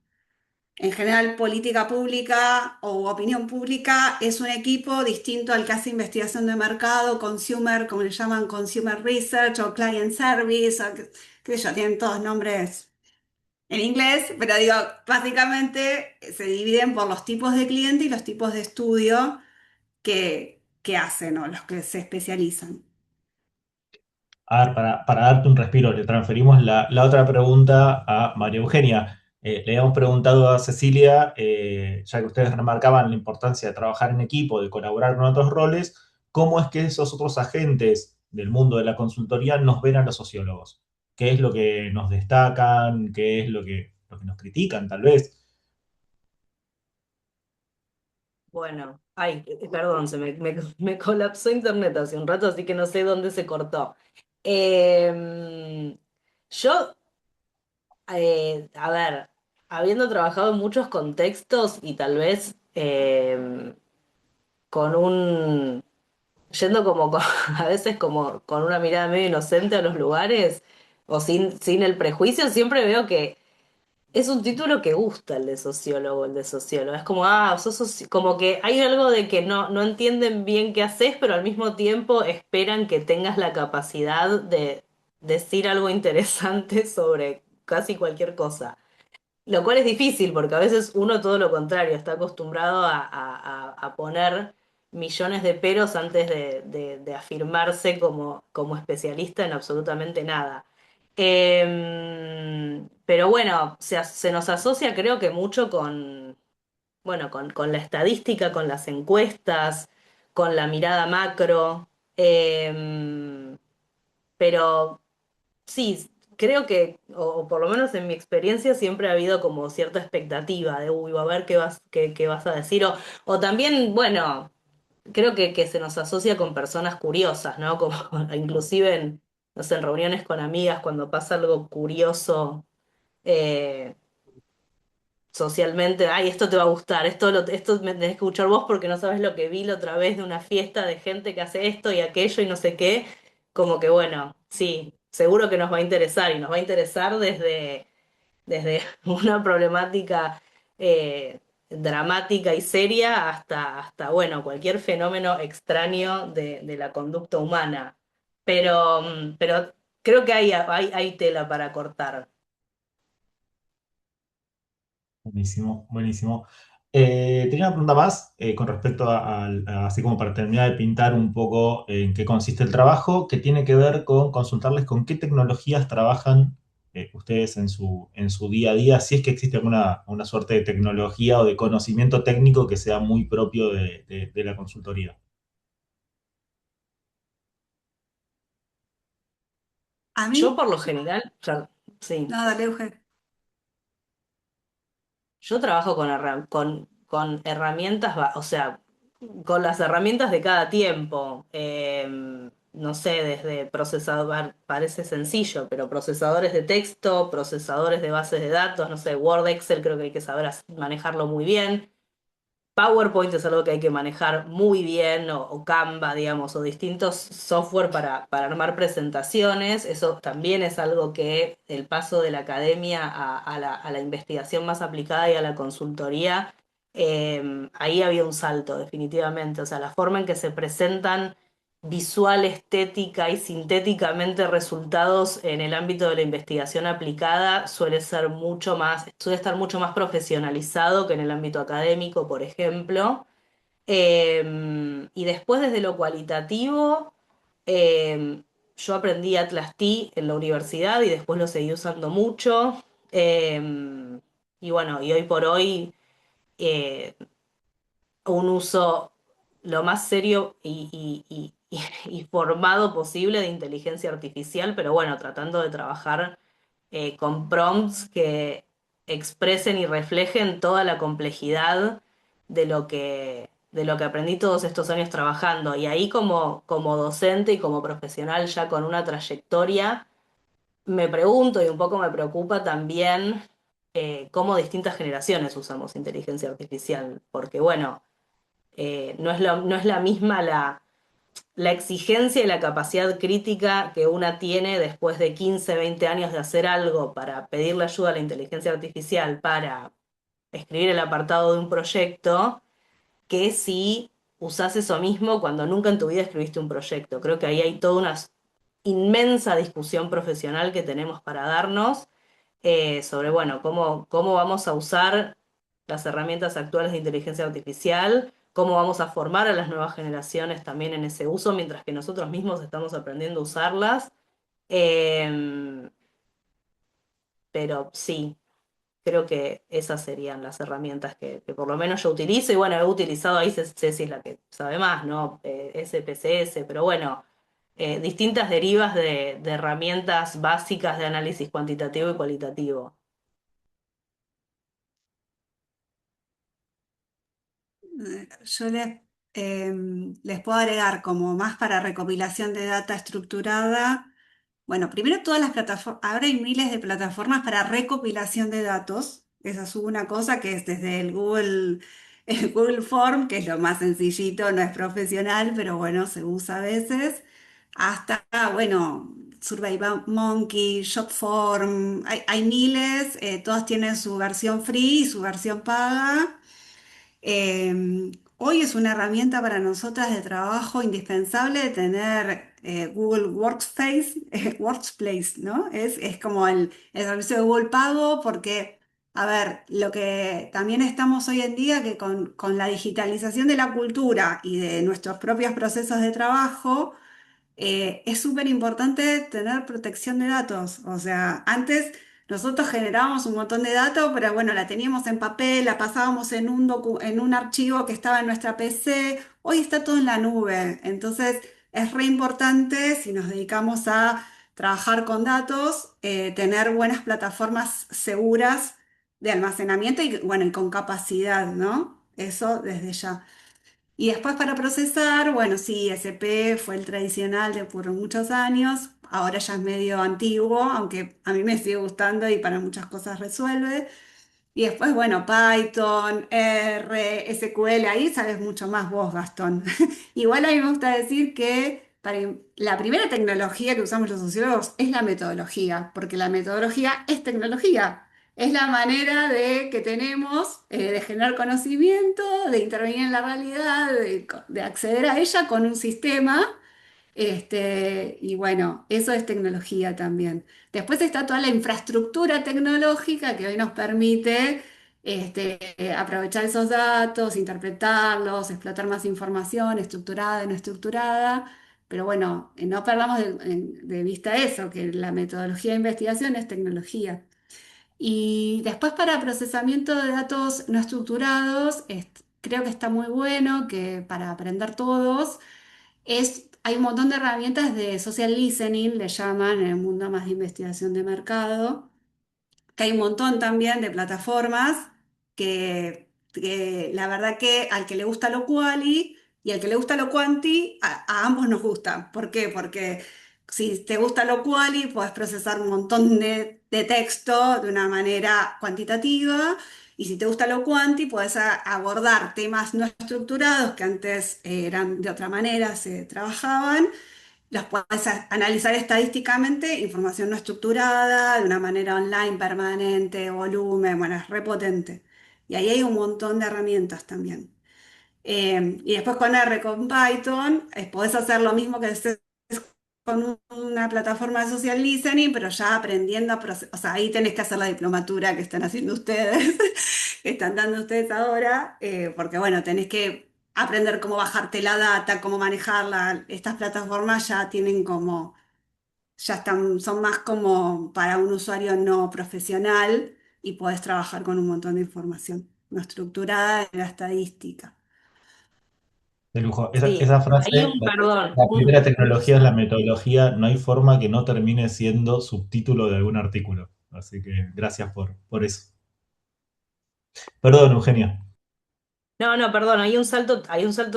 [SPEAKER 2] En general, política pública o opinión pública es un equipo distinto al que hace investigación de mercado, consumer, como le llaman, consumer research o client service, o qué sé yo, tienen todos nombres en inglés, pero digo, básicamente se dividen por los tipos de cliente y los tipos de estudio que hacen o los que se especializan.
[SPEAKER 1] A ver, para darte un respiro, le transferimos la otra pregunta a María Eugenia. Le habíamos preguntado a Cecilia, ya que ustedes remarcaban la importancia de trabajar en equipo, de colaborar con otros roles, ¿cómo es que esos otros agentes del mundo de la consultoría nos ven a los sociólogos? ¿Qué es lo que nos destacan? ¿Qué es lo que nos critican, tal vez?
[SPEAKER 3] Bueno, ay, perdón, me colapsó internet hace un rato, así que no sé dónde se cortó. Em, yo, a ver, habiendo trabajado en muchos contextos y tal vez con un, yendo como a veces como con una mirada medio inocente a los lugares o sin el prejuicio, siempre veo que es un título que gusta el de sociólogo, el de sociólogo. Es como, como que hay algo de que no entienden bien qué haces, pero al mismo tiempo esperan que tengas la capacidad de decir algo interesante sobre casi cualquier cosa. Lo cual es difícil porque a veces uno todo lo contrario, está acostumbrado a poner millones de peros antes de afirmarse como especialista en absolutamente nada. Pero bueno, se nos asocia creo que mucho bueno, con la estadística, con las encuestas, con la mirada macro. Em, pero sí, creo que, o por lo menos en mi experiencia, siempre ha habido como cierta expectativa de, uy, a ver qué vas a decir. O también, bueno, creo que se nos asocia con personas curiosas, ¿no? Como inclusive no sé, en reuniones con amigas, cuando pasa algo curioso eh, socialmente, ay, esto te va a gustar, esto me tenés que escuchar vos porque no sabes lo que vi la otra vez de una fiesta de gente que hace esto y aquello y no sé qué, como que bueno, sí, seguro que nos va a interesar y nos va a interesar desde una problemática dramática y seria hasta, bueno, cualquier fenómeno extraño de la conducta humana. Pero creo que hay tela para cortar.
[SPEAKER 1] Buenísimo, buenísimo. Tenía una pregunta más con respecto así como para terminar de pintar un poco en qué consiste el trabajo, que tiene que ver con consultarles con qué tecnologías trabajan ustedes en su día a día, si es que existe alguna una suerte de tecnología o de conocimiento técnico que sea muy propio de la consultoría.
[SPEAKER 2] A
[SPEAKER 3] Yo
[SPEAKER 2] mí,
[SPEAKER 3] por lo general, sí.
[SPEAKER 2] no, dale, Euge.
[SPEAKER 3] Yo trabajo con herramientas, o sea, con las herramientas de cada tiempo. No sé, desde procesador, parece sencillo, pero procesadores de texto, procesadores de bases de datos, no sé, Word, Excel, creo que hay que saber manejarlo muy bien. PowerPoint es algo que hay que manejar muy bien, o Canva, digamos, o distintos software para armar presentaciones. Eso también es algo que el paso de la academia a la investigación más aplicada y a la consultoría, ahí había un salto, definitivamente. O sea, la forma en que se presentan visual, estética y sintéticamente resultados en el ámbito de la investigación aplicada suele estar mucho más profesionalizado que en el ámbito académico, por ejemplo. Y después desde lo cualitativo, eh, yo aprendí Atlas T en la universidad y después lo seguí usando mucho. Y bueno, y hoy por hoy eh, un uso lo más serio y formado posible de inteligencia artificial, pero bueno, tratando de trabajar con prompts que expresen y reflejen toda la complejidad de lo que aprendí todos estos años trabajando. Y ahí como docente y como profesional ya con una trayectoria, me pregunto y un poco me preocupa también cómo distintas generaciones usamos inteligencia artificial, porque bueno, no es la misma la exigencia y la capacidad crítica que una tiene después de 15 20 años de hacer algo para pedirle ayuda a la inteligencia artificial para escribir el apartado de un proyecto, que si usás eso mismo cuando nunca en tu vida escribiste un proyecto. Creo que ahí hay toda una inmensa discusión profesional que tenemos para darnos sobre, bueno, cómo vamos a usar las herramientas actuales de inteligencia artificial, cómo vamos a formar a las nuevas generaciones también en ese uso, mientras que nosotros mismos estamos aprendiendo a usarlas. Eh, pero sí, creo que esas serían las herramientas que por lo menos yo utilizo. Y bueno, he utilizado ahí, Ceci es la que sabe más, ¿no? SPSS, pero bueno, distintas derivas de herramientas básicas de análisis cuantitativo y cualitativo.
[SPEAKER 2] Yo les puedo agregar como más para recopilación de data estructurada. Bueno, primero todas las plataformas, ahora hay miles de plataformas para recopilación de datos. Esa es una cosa que es desde el Google Form, que es lo más sencillito, no es profesional, pero bueno, se usa a veces, hasta, bueno, SurveyMonkey, Shopform, hay miles, todas tienen su versión free y su versión paga. Hoy es una herramienta para nosotras de trabajo indispensable de tener Google Workspace, Workspace, ¿no? Es como el servicio de Google Pago porque, a ver, lo que también estamos hoy en día, que con la digitalización de la cultura y de nuestros propios procesos de trabajo, es súper importante tener protección de datos. O sea, antes nosotros generábamos un montón de datos, pero bueno, la teníamos en papel, la pasábamos en un archivo que estaba en nuestra PC. Hoy está todo en la nube. Entonces, es re importante si nos dedicamos a trabajar con datos, tener buenas plataformas seguras de almacenamiento y bueno, y con capacidad, ¿no? Eso desde ya. Y después para procesar, bueno, sí, SP fue el tradicional de por muchos años, ahora ya es medio antiguo, aunque a mí me sigue gustando y para muchas cosas resuelve. Y después, bueno, Python, R, SQL, ahí sabes mucho más vos, Gastón. Igual a mí me gusta decir que la primera tecnología que usamos los sociólogos es la metodología, porque la metodología es tecnología. Es la manera de que tenemos de generar conocimiento, de intervenir en la realidad, de acceder a ella con un sistema. Y bueno, eso es tecnología también. Después está toda la infraestructura tecnológica que hoy nos permite aprovechar esos datos, interpretarlos, explotar más información estructurada y no estructurada. Pero bueno, no perdamos de vista eso, que la metodología de investigación es tecnología. Y después para procesamiento de datos no estructurados, creo que está muy bueno que para aprender todos, hay un montón de herramientas de social listening, le llaman en el mundo más de investigación de mercado, que hay un montón también de plataformas que la verdad que al que le gusta lo quali y al que le gusta lo quanti, a ambos nos gusta. ¿Por qué? Porque si te gusta lo quali, puedes procesar un montón de texto de una manera cuantitativa. Y si te gusta lo quanti, puedes abordar temas no estructurados que antes eran de otra manera, se trabajaban, los puedes analizar estadísticamente, información no estructurada, de una manera online, permanente, volumen, bueno, es repotente. Y ahí hay un montón de herramientas también. Y después con R, con Python, podés hacer lo mismo que haces con una plataforma de social listening, pero ya aprendiendo o sea, ahí tenés que hacer la diplomatura que están haciendo ustedes, que están dando ustedes ahora, porque bueno, tenés que aprender cómo bajarte la data, cómo manejarla. Estas plataformas ya tienen como, ya están, son más como para un usuario no profesional y podés trabajar con un montón de información no estructurada en la estadística.
[SPEAKER 1] De lujo.
[SPEAKER 3] Sí,
[SPEAKER 1] Esa
[SPEAKER 3] ahí
[SPEAKER 1] frase,
[SPEAKER 3] un perdón,
[SPEAKER 1] la primera tecnología es la metodología, no hay forma que no termine siendo subtítulo de algún artículo. Así que gracias por eso. Perdón, Eugenia.
[SPEAKER 3] no, no, perdón, hay un salto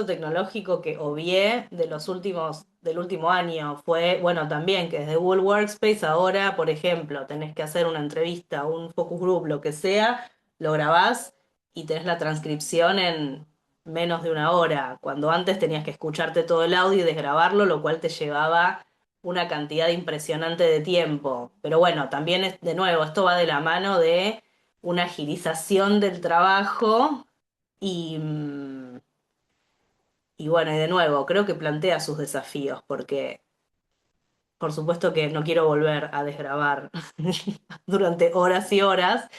[SPEAKER 3] tecnológico que obvié del último año. Fue, bueno, también que desde Google Workspace ahora, por ejemplo, tenés que hacer una entrevista, un focus group, lo que sea, lo grabás y tenés la transcripción en menos de una hora, cuando antes tenías que escucharte todo el audio y desgrabarlo, lo cual te llevaba una cantidad impresionante de tiempo. Pero bueno, también es, de nuevo, esto va de la mano de una agilización del trabajo y, y bueno, y de nuevo, creo que plantea sus desafíos, porque por supuesto que no quiero volver a desgrabar durante horas y horas,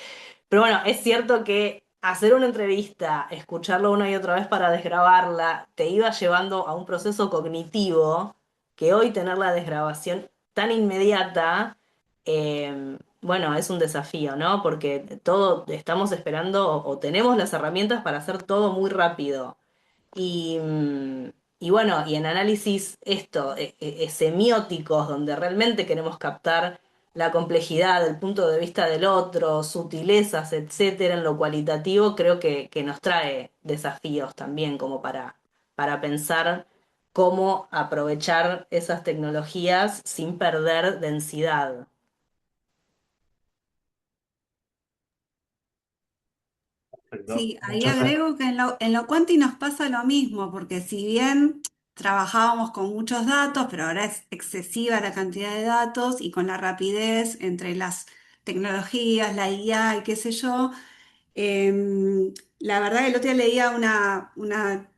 [SPEAKER 3] pero bueno, es cierto que hacer una entrevista, escucharla una y otra vez para desgrabarla, te iba llevando a un proceso cognitivo que hoy tener la desgrabación tan inmediata, bueno, es un desafío, ¿no? Porque todo estamos esperando o tenemos las herramientas para hacer todo muy rápido. Y, y bueno, y en análisis esto, semióticos, donde realmente queremos captar la complejidad, el punto de vista del otro, sutilezas, etcétera, en lo cualitativo, creo que nos trae desafíos también como para pensar cómo aprovechar esas tecnologías sin perder densidad.
[SPEAKER 1] Perfecto.
[SPEAKER 2] Sí, ahí
[SPEAKER 1] Muchas gracias.
[SPEAKER 2] agrego que en lo cuanti nos pasa lo mismo, porque si bien trabajábamos con muchos datos, pero ahora es excesiva la cantidad de datos y con la rapidez entre las tecnologías, la IA y qué sé yo, la verdad, el otro día leía una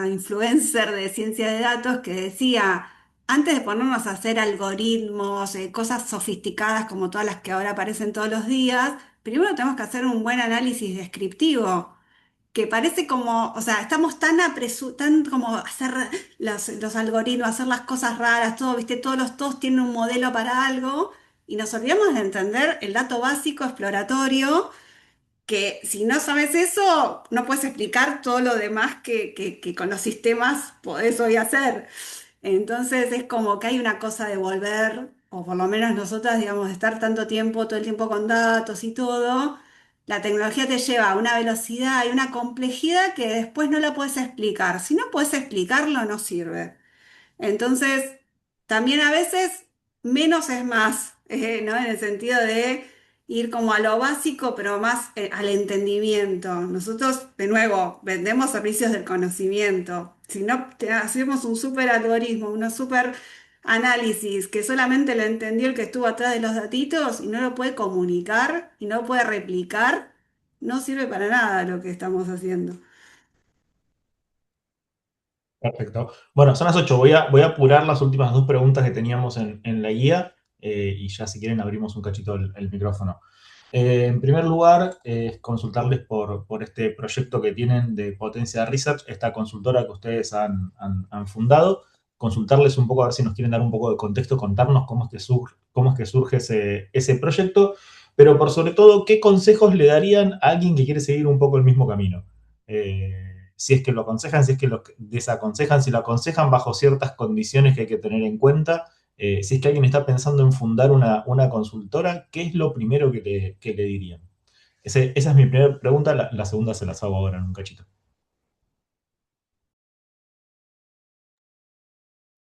[SPEAKER 2] influencer de ciencia de datos que decía, antes de ponernos a hacer algoritmos, cosas sofisticadas como todas las que ahora aparecen todos los días, primero tenemos que hacer un buen análisis descriptivo, que parece como, o sea, estamos tan como hacer los algoritmos, hacer las cosas raras, todo, viste, todos tienen un modelo para algo, y nos olvidamos de entender el dato básico exploratorio, que si no sabes eso, no puedes explicar todo lo demás que con los sistemas podés hoy hacer. Entonces es como que hay una cosa de volver, o por lo menos nosotras, digamos, de estar tanto tiempo, todo el tiempo con datos y todo. La tecnología te lleva a una velocidad y una complejidad que después no la puedes explicar. Si no puedes explicarlo, no sirve. Entonces, también a veces menos es más, ¿no? En el sentido de ir como a lo básico, pero más al entendimiento. Nosotros, de nuevo, vendemos servicios del conocimiento. Si no hacemos un súper algoritmo, un súper análisis que solamente lo entendió el que estuvo atrás de los datitos y no lo puede comunicar y no lo puede replicar, no sirve para nada lo que estamos haciendo.
[SPEAKER 1] Perfecto. Bueno, son las 8. Voy a apurar las últimas dos preguntas que teníamos en la guía y ya si quieren abrimos un cachito el micrófono. En primer lugar, consultarles por este proyecto que tienen de Potencia Research, esta consultora que ustedes han fundado, consultarles un poco a ver si nos quieren dar un poco de contexto, contarnos cómo es que surge ese proyecto, pero por sobre todo, ¿qué consejos le darían a alguien que quiere seguir un poco el mismo camino? Si es que lo aconsejan, si es que lo desaconsejan, si lo aconsejan bajo ciertas condiciones que hay que tener en cuenta, si es que alguien está pensando en fundar una consultora, ¿qué es lo primero que le dirían? Esa es mi primera pregunta, la segunda se las hago ahora en un cachito.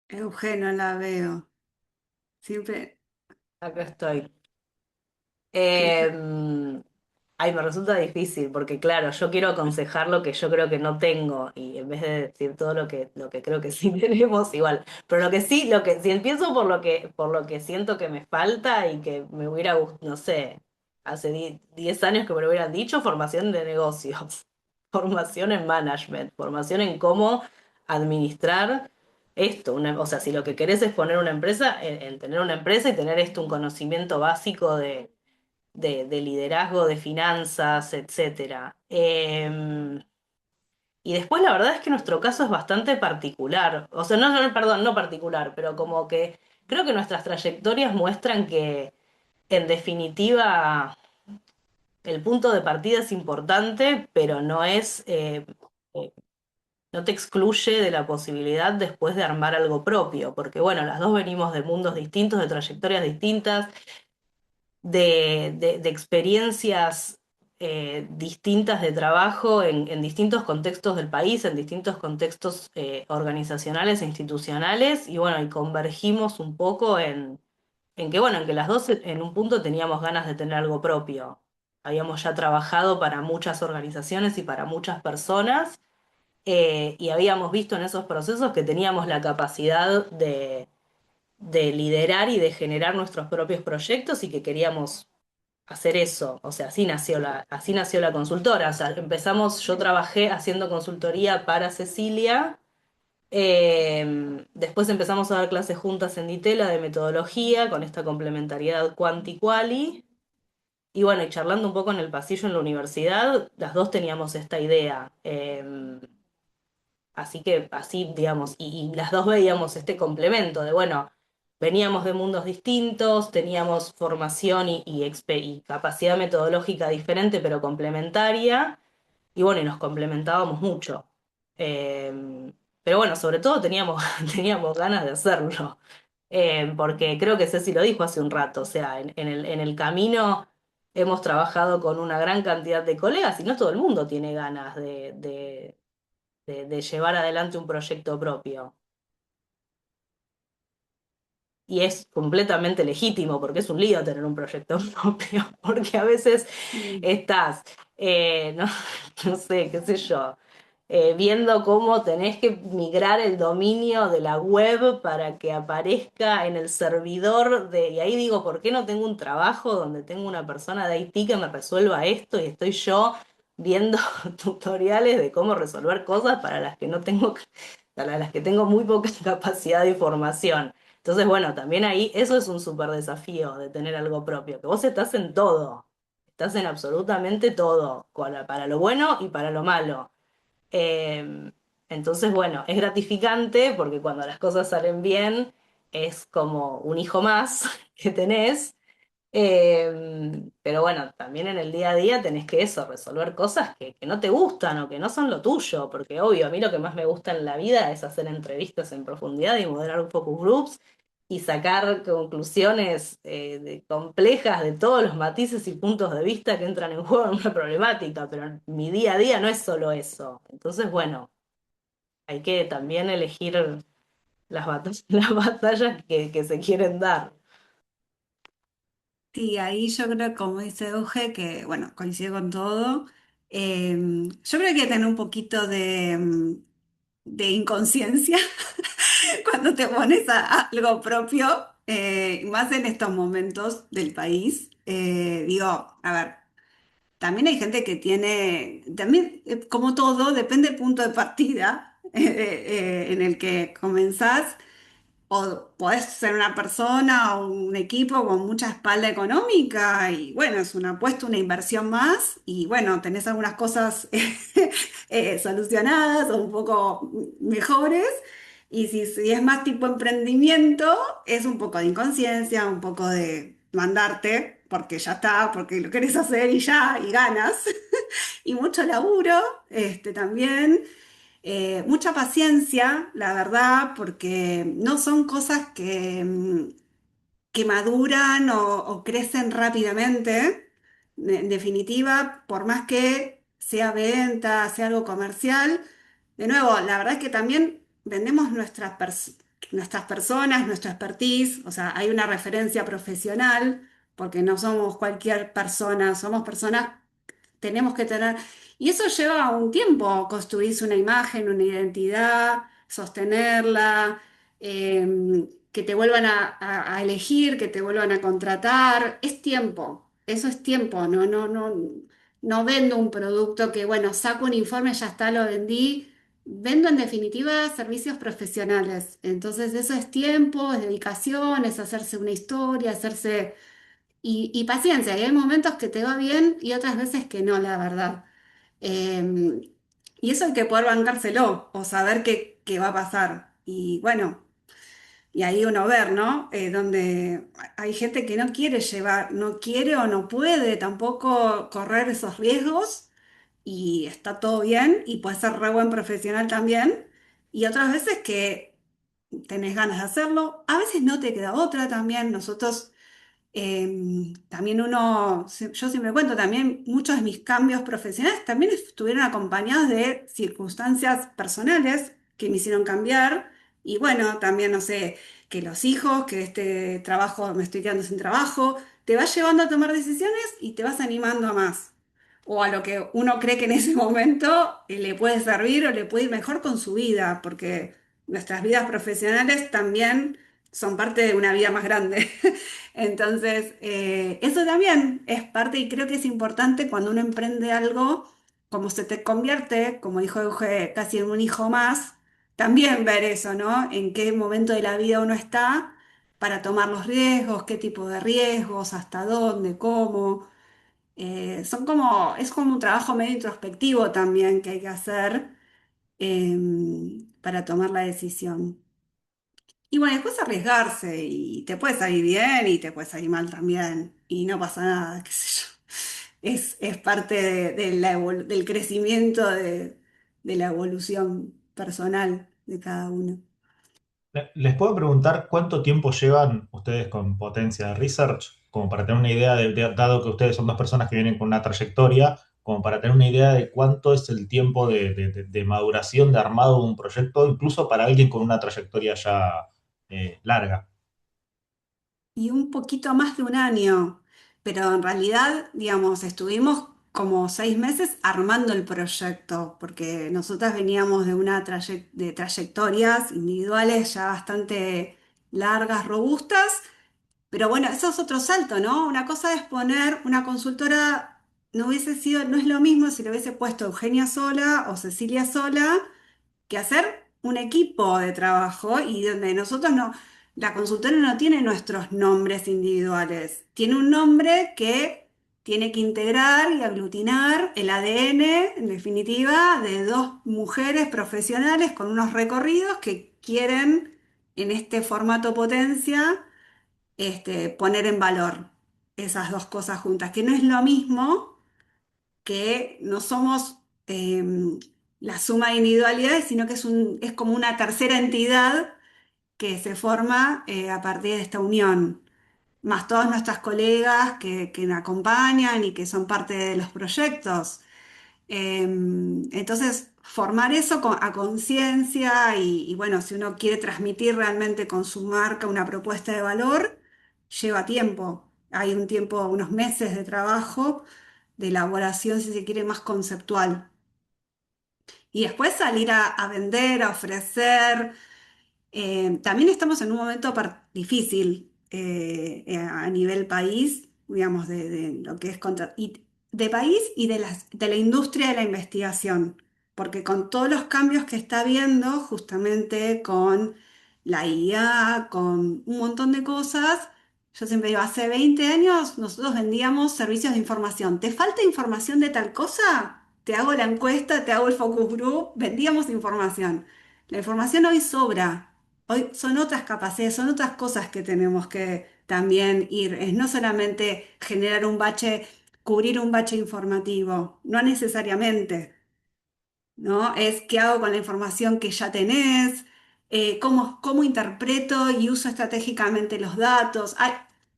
[SPEAKER 2] Eugenio, la veo. Siempre.
[SPEAKER 3] Acá estoy.
[SPEAKER 2] que-
[SPEAKER 3] Em, Ay, me resulta difícil porque, claro, yo quiero aconsejar lo que yo creo que no tengo y en vez de decir todo lo que creo que sí tenemos, igual. Pero lo que sí, si empiezo por lo que siento que me falta y que me hubiera gustado, no sé, hace 10 años que me lo hubieran dicho, formación de negocios, formación en management, formación en cómo administrar esto. O sea, si lo que querés es poner una empresa, en tener una empresa y tener esto, un conocimiento básico de liderazgo, de finanzas, etcétera. Y después la verdad es que nuestro caso es bastante particular. O sea, perdón, no particular, pero como que creo que nuestras trayectorias muestran que, en definitiva, el punto de partida es importante, pero eh, no te excluye de la posibilidad después de armar algo propio, porque bueno, las dos venimos de mundos distintos, de trayectorias distintas, de experiencias distintas de trabajo en distintos contextos del país, en distintos contextos organizacionales e institucionales, y bueno, y convergimos un poco en que, bueno, en que las dos en un punto teníamos ganas de tener algo propio. Habíamos ya trabajado para muchas organizaciones y para muchas personas, y habíamos visto en esos procesos que teníamos la capacidad de liderar y de generar nuestros propios proyectos y que queríamos hacer eso. O sea, así nació la consultora. O sea, yo trabajé haciendo consultoría para Cecilia. Después empezamos a dar clases juntas en Ditela de metodología con esta complementariedad quanti-quali. Y bueno, y charlando un poco en el pasillo en la universidad, las dos teníamos esta idea. Así que así, digamos, y las dos veíamos este complemento de, bueno, veníamos de mundos distintos, teníamos formación y capacidad metodológica diferente, pero complementaria, y bueno, y nos complementábamos mucho. Pero bueno, sobre todo teníamos ganas de hacerlo. Porque creo que Ceci lo dijo hace un rato, o sea, en el camino hemos trabajado con una gran cantidad de colegas y no todo el mundo tiene ganas de llevar adelante un proyecto propio. Y es completamente legítimo porque es un lío tener un proyecto propio, porque a veces
[SPEAKER 2] mm,
[SPEAKER 3] estás, no, no sé, qué sé yo, viendo cómo tenés que migrar el dominio de la web para que aparezca en el servidor y ahí digo, ¿por qué no tengo un trabajo donde tengo una persona de IT que me resuelva esto y estoy yo viendo tutoriales de cómo resolver cosas para las que tengo muy poca capacidad de información? Entonces, bueno, también ahí eso es un súper desafío de tener algo propio, que vos estás en todo, estás en absolutamente todo, para lo bueno y para lo malo. Eh, entonces, bueno, es gratificante porque cuando las cosas salen bien es como un hijo más que tenés. Pero bueno, también en el día a día tenés que eso, resolver cosas que no te gustan o que no son lo tuyo, porque obvio, a mí lo que más me gusta en la vida es hacer entrevistas en profundidad y moderar un focus groups y sacar conclusiones complejas de todos los matices y puntos de vista que entran en juego en una problemática, pero mi día a día no es solo eso. Entonces, bueno, hay que también elegir las batallas que se quieren dar.
[SPEAKER 2] Sí, ahí yo creo, como dice Euge, que, bueno, coincido con todo. Yo creo que hay que tener un poquito de inconsciencia cuando te pones a algo propio, más en estos momentos del país. Digo, a ver, también hay gente que tiene, también como todo, depende del punto de partida en el que comenzás. o podés ser una persona o un equipo con mucha espalda económica y bueno, es una apuesta, una inversión más y bueno, tenés algunas cosas solucionadas o un poco mejores. Y si es más tipo emprendimiento, es un poco de inconsciencia, un poco de mandarte, porque ya está, porque lo querés hacer y ya, y ganas. Y mucho laburo, también. Mucha paciencia, la verdad, porque no son cosas que maduran o crecen rápidamente. En definitiva, por más que sea venta, sea algo comercial, de nuevo, la verdad es que también vendemos nuestras personas, nuestra expertise, o sea, hay una referencia profesional, porque no somos cualquier persona, somos personas tenemos que tener, y eso lleva un tiempo, construirse una imagen, una identidad, sostenerla, que te vuelvan a elegir, que te vuelvan a contratar, es tiempo, eso es tiempo, no vendo un producto que, bueno, saco un informe, ya está, lo vendí. Vendo en definitiva servicios profesionales. Entonces eso es tiempo, es dedicación, es hacerse una historia, hacerse y paciencia, y hay momentos que te va bien y otras veces que no, la verdad. Eh, y eso hay que poder bancárselo o saber qué va a pasar. Y bueno, y ahí uno ver, ¿no? Donde hay gente que no quiere llevar, no quiere o no puede tampoco correr esos riesgos y está todo bien y puede ser re buen profesional también. Y otras veces que tenés ganas de hacerlo, a veces no te queda otra también. Nosotros también yo siempre cuento, también muchos de mis cambios profesionales también estuvieron acompañados de circunstancias personales que me hicieron cambiar. Y bueno, también, no sé, que los hijos, que este trabajo, me estoy quedando sin trabajo, te vas llevando a tomar decisiones y te vas animando a más. O a lo que uno cree que en ese momento le puede servir o le puede ir mejor con su vida, porque nuestras vidas profesionales también son parte de una vida más grande. Entonces, eso también es parte y creo que es importante cuando uno emprende algo, como se te convierte, como dijo Euge, casi en un hijo más, también ver eso, ¿no? En qué momento de la vida uno está para tomar los riesgos, qué tipo de riesgos, hasta dónde, cómo. Es como un trabajo medio introspectivo también que hay que hacer para tomar la decisión. Y bueno, después arriesgarse y te puede salir bien y te puede salir mal también y no pasa nada, qué sé yo. Es parte del crecimiento de la evolución personal de cada uno.
[SPEAKER 1] ¿Les puedo preguntar cuánto tiempo llevan ustedes con Potencia Research? Como para tener una idea, dado que ustedes son dos personas que vienen con una trayectoria, como para tener una idea de cuánto es el tiempo de maduración, de armado de un proyecto, incluso para alguien con una trayectoria ya larga.
[SPEAKER 2] Y un poquito más de un año, pero en realidad, digamos, estuvimos como 6 meses armando el proyecto, porque nosotras veníamos de de trayectorias individuales ya bastante largas, robustas, pero bueno, eso es otro salto, ¿no? Una cosa es poner una consultora, no hubiese sido, no es lo mismo si lo hubiese puesto Eugenia sola o Cecilia sola que hacer un equipo de trabajo y donde nosotros no, la consultora no tiene nuestros nombres individuales, tiene un nombre que tiene que integrar y aglutinar el ADN, en definitiva, de dos mujeres profesionales con unos recorridos que quieren, en este formato potencia, poner en valor esas dos cosas juntas, que no es lo mismo que no somos la suma de individualidades, sino que es como una tercera entidad que se forma a partir de esta unión, más todas nuestras colegas que me acompañan y que son parte de los proyectos. Entonces, formar eso a conciencia y bueno, si uno quiere transmitir realmente con su marca una propuesta de valor, lleva tiempo. Hay un tiempo, unos meses de trabajo, de elaboración, si se quiere, más conceptual. Y después salir a vender, a ofrecer. También estamos en un momento difícil a nivel país, digamos, de lo que es de país y de la industria de la investigación, porque con todos los cambios que está habiendo, justamente con la IA, con un montón de cosas. Yo siempre digo, hace 20 años nosotros vendíamos servicios de información. ¿Te falta información de tal cosa? Te hago la encuesta, te hago el focus group, vendíamos información. La información hoy sobra. Hoy son otras capacidades, son otras cosas que tenemos que también ir. Es no solamente generar un bache, cubrir un bache informativo, no necesariamente. ¿No? Es qué hago con la información que ya tenés, cómo interpreto y uso estratégicamente los datos.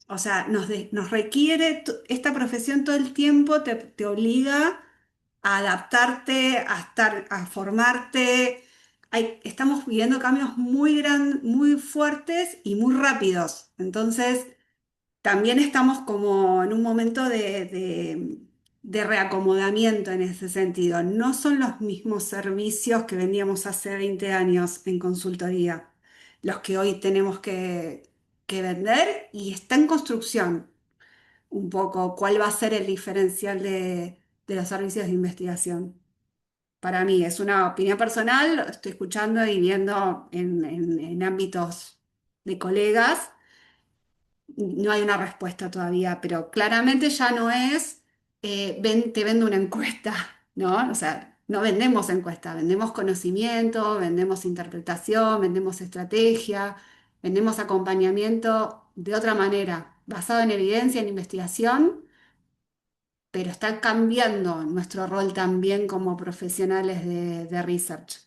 [SPEAKER 2] O sea, nos requiere, esta profesión todo el tiempo te obliga a adaptarte, a formarte. Estamos viviendo cambios muy fuertes y muy rápidos. Entonces, también estamos como en un momento de reacomodamiento en ese sentido. No son los mismos servicios que vendíamos hace 20 años en consultoría, los que hoy tenemos que vender y está en construcción un poco cuál va a ser el diferencial de los servicios de investigación. Para mí es una opinión personal, lo estoy escuchando y viendo en ámbitos de colegas. No hay una respuesta todavía, pero claramente ya no es te vendo una encuesta, ¿no? O sea, no vendemos encuesta, vendemos conocimiento, vendemos interpretación, vendemos estrategia, vendemos acompañamiento de otra manera, basado en evidencia, en investigación, pero está cambiando nuestro rol también como profesionales de research.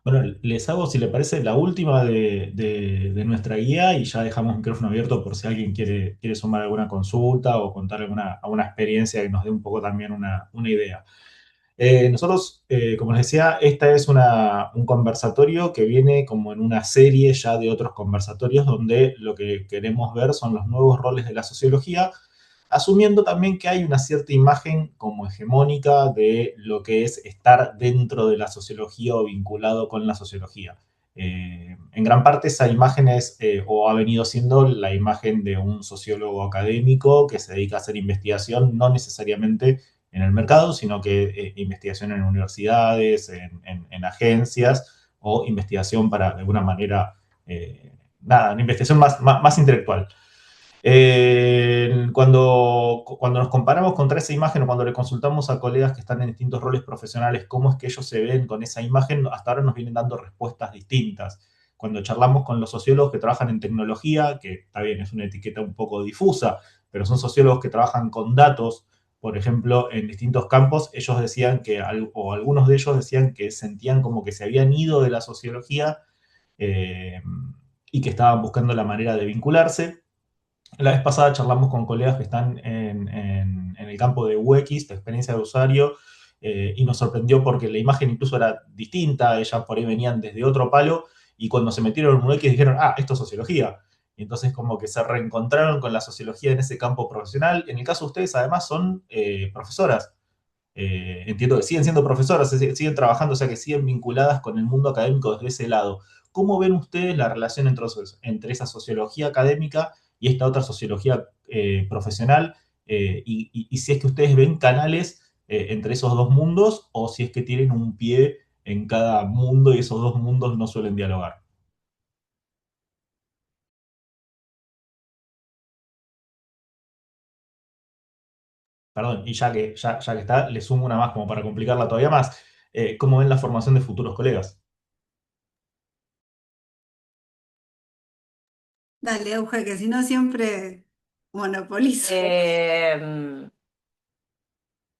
[SPEAKER 1] Bueno, les hago, si le parece, la última de nuestra guía y ya dejamos un micrófono abierto por si alguien quiere sumar alguna consulta o contar alguna experiencia que nos dé un poco también una idea. Nosotros, como les decía, esta es un conversatorio que viene como en una serie ya de otros conversatorios donde lo que queremos ver son los nuevos roles de la sociología, asumiendo también que hay una cierta imagen como hegemónica de lo que es estar dentro de la sociología o vinculado con la sociología. En gran parte esa imagen es o ha venido siendo la imagen de un sociólogo académico que se dedica a hacer investigación, no necesariamente en el mercado, sino que investigación en universidades, en agencias o investigación para, de alguna manera, nada, una investigación más intelectual. Cuando nos comparamos contra esa imagen o cuando le consultamos a colegas que están en distintos roles profesionales cómo es que ellos se ven con esa imagen, hasta ahora nos vienen dando respuestas distintas. Cuando charlamos con los sociólogos que trabajan en tecnología, que está bien, es una etiqueta un poco difusa, pero son sociólogos que trabajan con datos, por ejemplo, en distintos campos, ellos decían que, o algunos de ellos decían que sentían como que se habían ido de la sociología eh, y que estaban buscando la manera de vincularse. La vez pasada charlamos con colegas que están en el campo de UX, de experiencia de usuario, y nos sorprendió porque la imagen incluso era distinta, ellas por ahí venían desde otro palo, y cuando se metieron en UX dijeron, ah, esto es sociología. Y entonces como que se reencontraron con la sociología en ese campo profesional. En el caso de ustedes además son profesoras. Entiendo que siguen siendo profesoras, siguen trabajando, o sea que siguen vinculadas con el mundo académico desde ese lado. ¿Cómo ven ustedes la relación entre esa sociología académica y esta otra sociología profesional? Y si es que ustedes ven canales entre esos dos mundos o si es que tienen un pie en cada mundo y esos dos mundos no suelen dialogar. Perdón, y ya que está, le sumo una más como para complicarla todavía más. ¿Cómo ven la formación de futuros colegas?
[SPEAKER 2] Dale, Euge, que si no siempre monopolizo.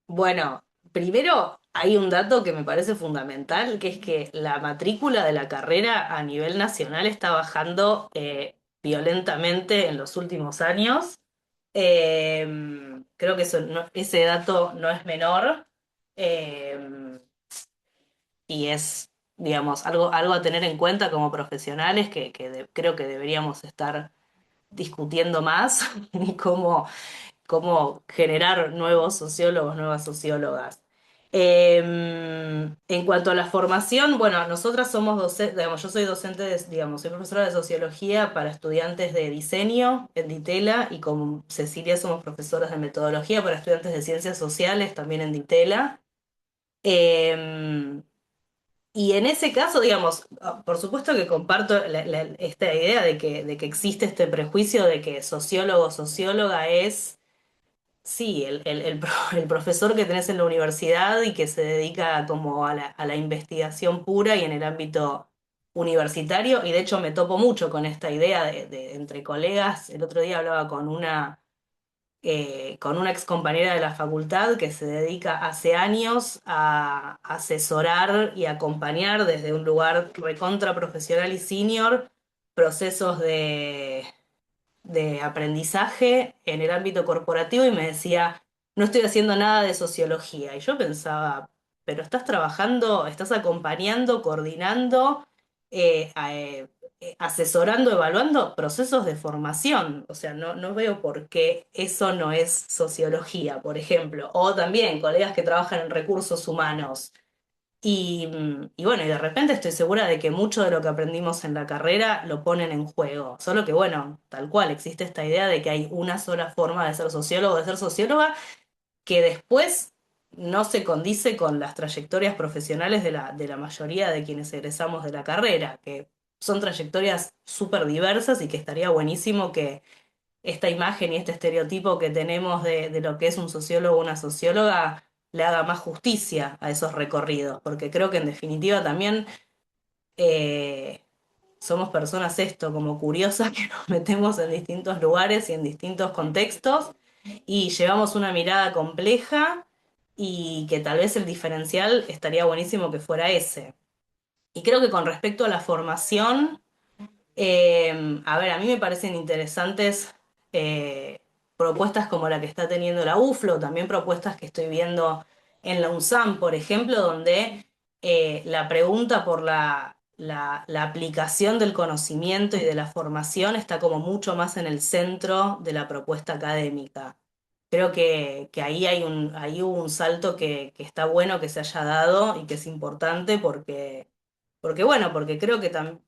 [SPEAKER 3] Bueno, primero hay un dato que me parece fundamental, que es que la matrícula de la carrera a nivel nacional está bajando violentamente en los últimos años. Creo que ese dato no es menor eh, y es, digamos, algo a tener en cuenta como profesionales creo que deberíamos estar discutiendo más y cómo generar nuevos sociólogos, nuevas sociólogas. En cuanto a la formación, bueno, nosotras somos docentes, digamos, yo soy docente, digamos, soy profesora de sociología para estudiantes de diseño en Ditela y con Cecilia somos profesoras de metodología para estudiantes de ciencias sociales también en Ditela. Eh, Y en ese caso, digamos, por supuesto que comparto esta idea de que existe este prejuicio de que sociólogo o socióloga es, sí, el profesor que tenés en la universidad y que se dedica como a la investigación pura y en el ámbito universitario. Y de hecho me topo mucho con esta idea entre colegas. El otro día hablaba con una ex compañera de la facultad que se dedica hace años a asesorar y acompañar desde un lugar recontra profesional y senior procesos de aprendizaje en el ámbito corporativo y me decía, no estoy haciendo nada de sociología. Y yo pensaba, pero estás trabajando, estás acompañando, coordinando, asesorando, evaluando procesos de formación. O sea, no veo por qué eso no es sociología, por ejemplo. O también colegas que trabajan en recursos humanos. Y bueno, y de repente estoy segura de que mucho de lo que aprendimos en la carrera lo ponen en juego. Solo que bueno, tal cual, existe esta idea de que hay una sola forma de ser sociólogo, de ser socióloga, que después no se condice con las trayectorias profesionales de la mayoría de quienes egresamos de la carrera, que son trayectorias súper diversas y que estaría buenísimo que esta imagen y este estereotipo que tenemos de lo que es un sociólogo o una socióloga le haga más justicia a esos recorridos, porque creo que en definitiva también eh, somos personas esto, como curiosas que nos metemos en distintos lugares y en distintos contextos y llevamos una mirada compleja y que tal vez el diferencial estaría buenísimo que fuera ese. Y creo que con respecto a la formación, a ver, a mí me parecen interesantes propuestas como la que está teniendo la UFLO, también propuestas que estoy viendo en la UNSAM, por ejemplo, donde la pregunta por la aplicación del conocimiento y de la formación está como mucho más en el centro de la propuesta académica. Creo que ahí ahí hubo un salto que está bueno que se haya dado y que es importante porque bueno, porque creo que también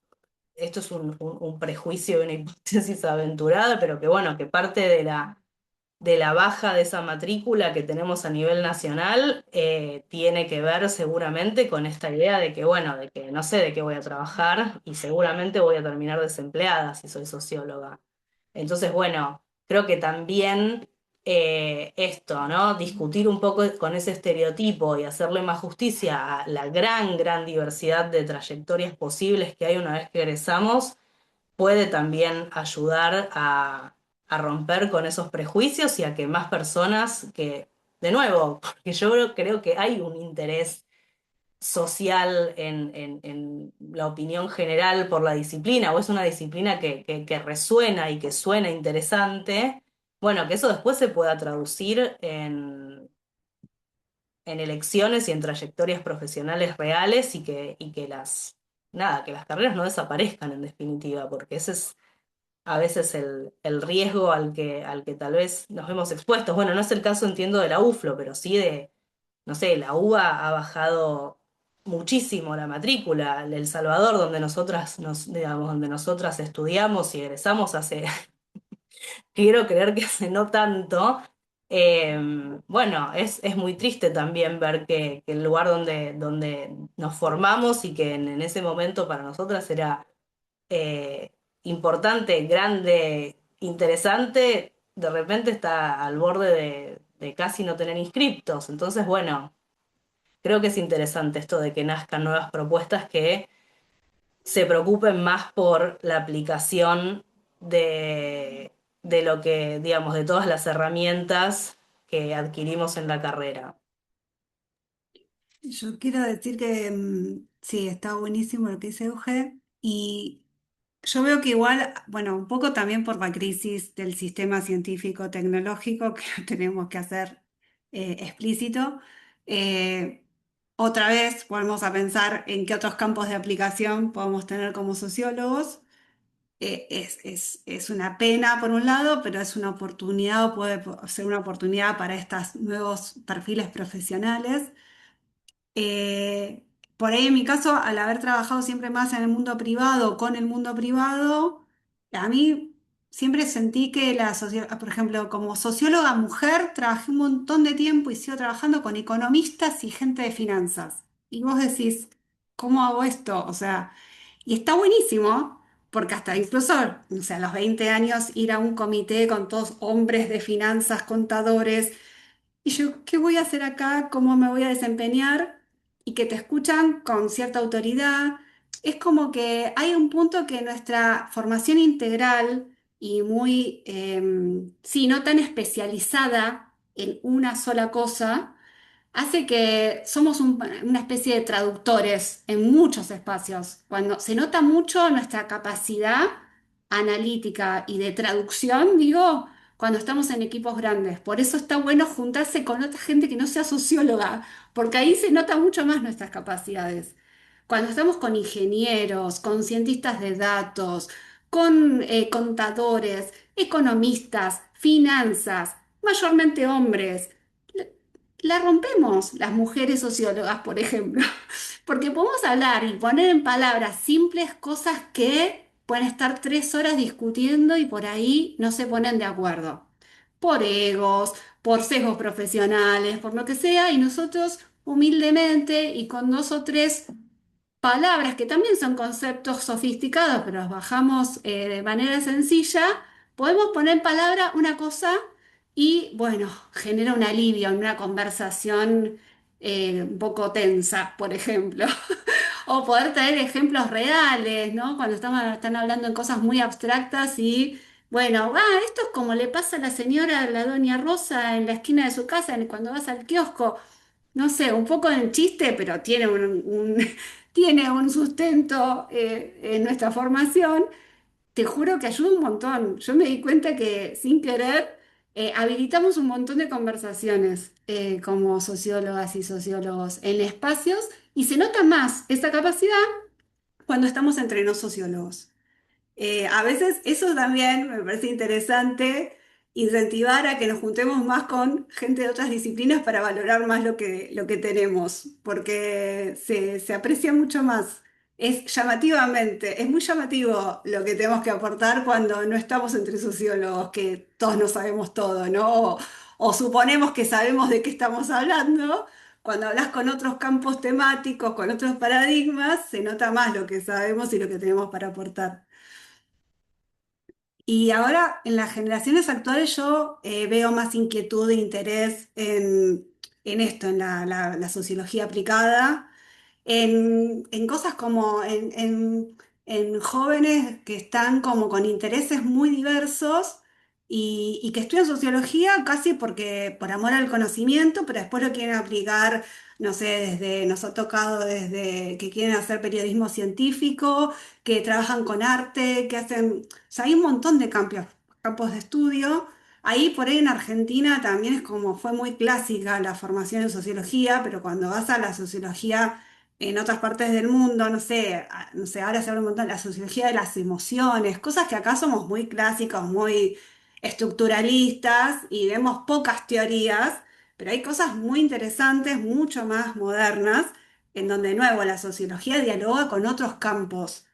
[SPEAKER 3] esto es un prejuicio y una hipótesis aventurada, pero que bueno, que parte de la baja de esa matrícula que tenemos a nivel nacional tiene que ver seguramente con esta idea de que, bueno, de que no sé de qué voy a trabajar y seguramente voy a terminar desempleada si soy socióloga. Entonces, bueno, creo que también esto, ¿no? Discutir un poco con ese estereotipo y hacerle más justicia a la gran, gran diversidad de trayectorias posibles que hay una vez que egresamos, puede también ayudar a romper con esos prejuicios y a que más personas que, de nuevo, porque yo creo que hay un interés social en la opinión general por la disciplina, o es una disciplina que resuena y que suena interesante, bueno, que eso después se pueda traducir en elecciones y en trayectorias profesionales reales y que nada, que las carreras no desaparezcan en definitiva, porque ese es a veces el riesgo al que tal vez nos vemos expuestos. Bueno, no es el caso, entiendo, de la UFLO, pero sí no sé, la UBA ha bajado muchísimo la matrícula. El Salvador, donde digamos, donde nosotras estudiamos y egresamos hace, quiero creer que hace no tanto. Bueno, es muy triste también ver que el lugar donde nos formamos y que en ese momento para nosotras era importante, grande, interesante, de repente está al borde de casi no tener inscriptos. Entonces, bueno. Creo que es interesante esto de que nazcan nuevas propuestas que se preocupen más por la aplicación de lo que, digamos, de todas las herramientas que adquirimos en la carrera.
[SPEAKER 2] Yo quiero decir que sí, está buenísimo lo que dice Euge y yo veo que igual, bueno, un poco también por la crisis del sistema científico tecnológico que lo tenemos que hacer explícito. eh, Otra vez volvemos a pensar en qué otros campos de aplicación podemos tener como sociólogos. Es una pena por un lado, pero es una oportunidad o puede ser una oportunidad para estos nuevos perfiles profesionales. Eh, por ahí en mi caso, al haber trabajado siempre más en el mundo privado, con el mundo privado, a mí siempre sentí que por ejemplo, como socióloga mujer, trabajé un montón de tiempo y sigo trabajando con economistas y gente de finanzas. Y vos decís, ¿cómo hago esto? O sea, y está buenísimo, porque hasta incluso, o sea, a los 20 años ir a un comité con todos hombres de finanzas, contadores, y yo, ¿qué voy a hacer acá? ¿Cómo me voy a desempeñar? Y que te escuchan con cierta autoridad. Es como que hay un punto que nuestra formación integral y muy, sí, no tan especializada en una sola cosa, hace que somos una especie de traductores en muchos espacios. Cuando se nota mucho nuestra capacidad analítica y de traducción, digo, cuando estamos en equipos grandes. Por eso está bueno juntarse con otra gente que no sea socióloga, porque ahí se nota mucho más nuestras capacidades. Cuando estamos con ingenieros, con cientistas de datos, con contadores, economistas, finanzas, mayormente hombres, la rompemos las mujeres sociólogas, por ejemplo, porque podemos hablar y poner en palabras simples cosas que pueden estar 3 horas discutiendo y por ahí no se ponen de acuerdo, por egos, por sesgos profesionales, por lo que sea, y nosotros humildemente y con 2 o 3 palabras que también son conceptos sofisticados, pero los bajamos de manera sencilla, podemos poner en palabra una cosa y, bueno, genera un alivio en una conversación un poco tensa, por ejemplo. O poder traer ejemplos reales, ¿no? Cuando están hablando en cosas muy abstractas y, bueno, esto es como le pasa a la señora, la doña Rosa, en la esquina de su casa, cuando vas al kiosco. No sé, un poco en chiste, pero tiene tiene un sustento en nuestra formación. Te juro que ayuda un montón. Yo me di cuenta que sin querer habilitamos un montón de conversaciones como sociólogas y sociólogos en espacios y se nota más esa capacidad cuando estamos entre no sociólogos. A veces eso también me parece interesante, incentivar a que nos juntemos más con gente de otras disciplinas para valorar más lo que tenemos, porque se aprecia mucho más. Es llamativamente, es muy llamativo lo que tenemos que aportar cuando no estamos entre sociólogos, que todos no sabemos todo, ¿no? O suponemos que sabemos de qué estamos hablando. Cuando hablas con otros campos temáticos, con otros paradigmas, se nota más lo que sabemos y lo que tenemos para aportar. Y ahora en las generaciones actuales yo veo más inquietud e interés en esto, en la sociología aplicada, en cosas como en jóvenes que están como con intereses muy diversos y que estudian sociología casi porque por amor al conocimiento, pero después lo quieren aplicar, no sé, nos ha tocado desde que quieren hacer periodismo científico, que trabajan con arte, que hacen, o sea, hay un montón de campos de estudio. Ahí por ahí en Argentina también es como fue muy clásica la formación en sociología, pero cuando vas a la sociología en otras partes del mundo, no sé, no sé, ahora se habla un montón de la sociología de las emociones, cosas que acá somos muy clásicos, muy estructuralistas y vemos pocas teorías, pero hay cosas muy interesantes, mucho más modernas, en donde de nuevo la sociología dialoga con otros campos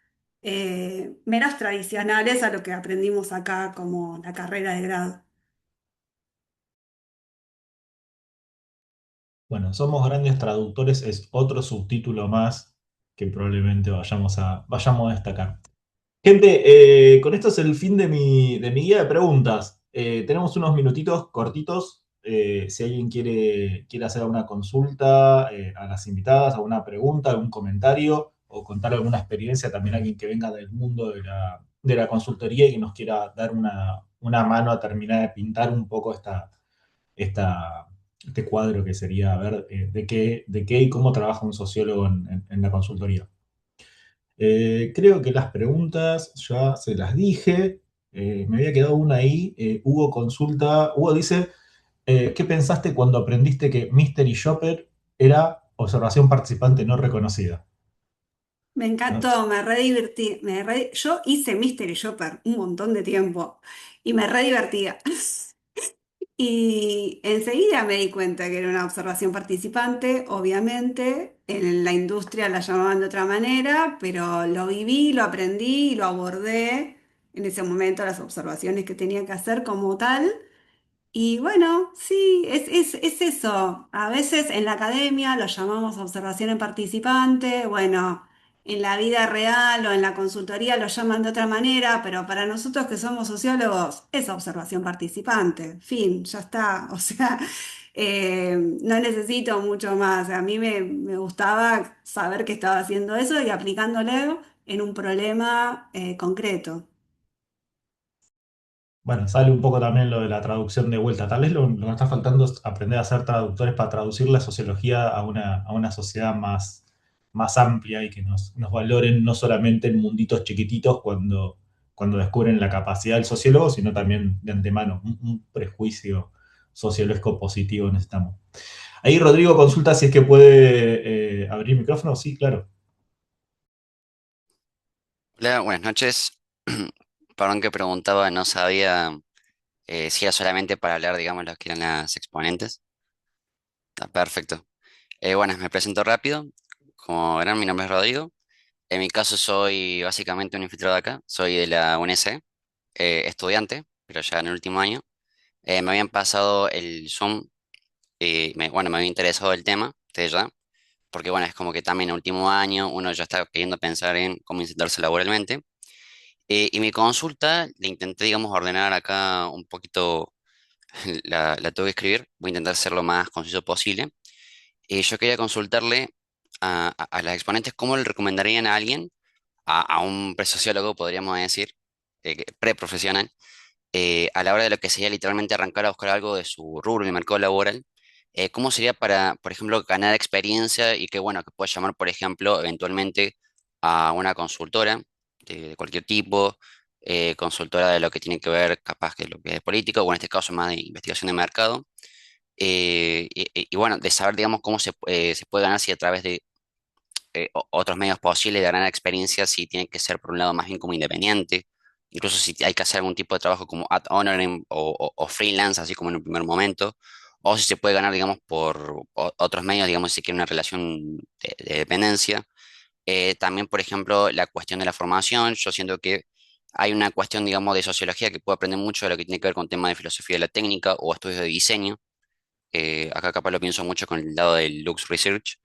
[SPEAKER 2] menos tradicionales a lo que aprendimos acá como la carrera de grado.
[SPEAKER 1] Bueno, somos grandes traductores es otro subtítulo más que probablemente vayamos a destacar. Gente, con esto es el fin de mi guía de preguntas. Tenemos unos minutitos cortitos. Si alguien quiere hacer alguna consulta a las invitadas, alguna pregunta, algún comentario o contar alguna experiencia, también alguien que venga del mundo de la consultoría y que nos quiera dar una mano a terminar de pintar un poco esta, este cuadro que sería ver de qué y cómo trabaja un sociólogo en la consultoría. Creo que las preguntas ya se las dije. Me había quedado una ahí. Hugo dice, ¿qué pensaste cuando aprendiste que Mystery Shopper era observación participante no reconocida?
[SPEAKER 2] Me
[SPEAKER 1] ¿No?
[SPEAKER 2] encantó, me re divertí. Yo hice Mystery Shopper un montón de tiempo y me re divertía. Y enseguida me di cuenta que era una observación participante, obviamente, en la industria la llamaban de otra manera, pero lo viví, lo aprendí y lo abordé en ese momento las observaciones que tenía que hacer como tal. Y bueno, sí, es eso. A veces en la academia lo llamamos observación en participante, bueno, en la vida real o en la consultoría lo llaman de otra manera, pero para nosotros que somos sociólogos es observación participante. Fin, ya está. O sea, no necesito mucho más. A mí me gustaba saber que estaba haciendo eso y aplicándolo en un problema concreto.
[SPEAKER 1] Bueno, sale un poco también lo de la traducción de vuelta. Tal vez lo que nos está faltando es aprender a ser traductores para traducir la sociología a una sociedad más amplia y que nos valoren no solamente en munditos chiquititos cuando descubren la capacidad del sociólogo, sino también de antemano. Un prejuicio sociológico positivo necesitamos. Ahí Rodrigo consulta si es que puede abrir micrófono. Sí, claro.
[SPEAKER 5] Hola, buenas noches. Perdón que preguntaba, no sabía si era solamente para hablar, digamos, los que eran las exponentes. Está perfecto. Bueno, me presento rápido. Como verán, mi nombre es Rodrigo. En mi caso soy básicamente un infiltrado de acá. Soy de la UNC, estudiante, pero ya en el último año. Me habían pasado el Zoom y bueno, me había interesado el tema desde ya, porque bueno, es como que también en el último año uno ya está queriendo pensar en cómo insertarse laboralmente. Y mi consulta le intenté, digamos, ordenar acá un poquito, la tuve que escribir, voy a intentar ser lo más conciso posible. Yo quería consultarle a las exponentes cómo le recomendarían a alguien, a un presociólogo, podríamos decir, preprofesional, a la hora de lo que sería literalmente arrancar a buscar algo de su rubro en el mercado laboral. ¿Cómo sería para, por ejemplo, ganar experiencia y que, bueno, que pueda llamar, por ejemplo, eventualmente a una consultora de cualquier tipo, consultora de lo que tiene que ver, capaz que lo que es de político, o en este caso más de investigación de mercado, y bueno, de saber, digamos, cómo se puede ganar si a través de otros medios posibles de ganar experiencia, si tiene que ser por un lado más bien como independiente, incluso si hay que hacer algún tipo de trabajo como ad honorem o freelance, así como en un primer momento, o si se puede ganar, digamos, por otros medios, digamos, si quiere una relación de dependencia. También, por ejemplo, la cuestión de la formación, yo siento que hay una cuestión, digamos, de sociología que puedo aprender mucho de lo que tiene que ver con temas de filosofía de la técnica o estudios de diseño. Acá capaz lo pienso mucho con el lado del Lux Research,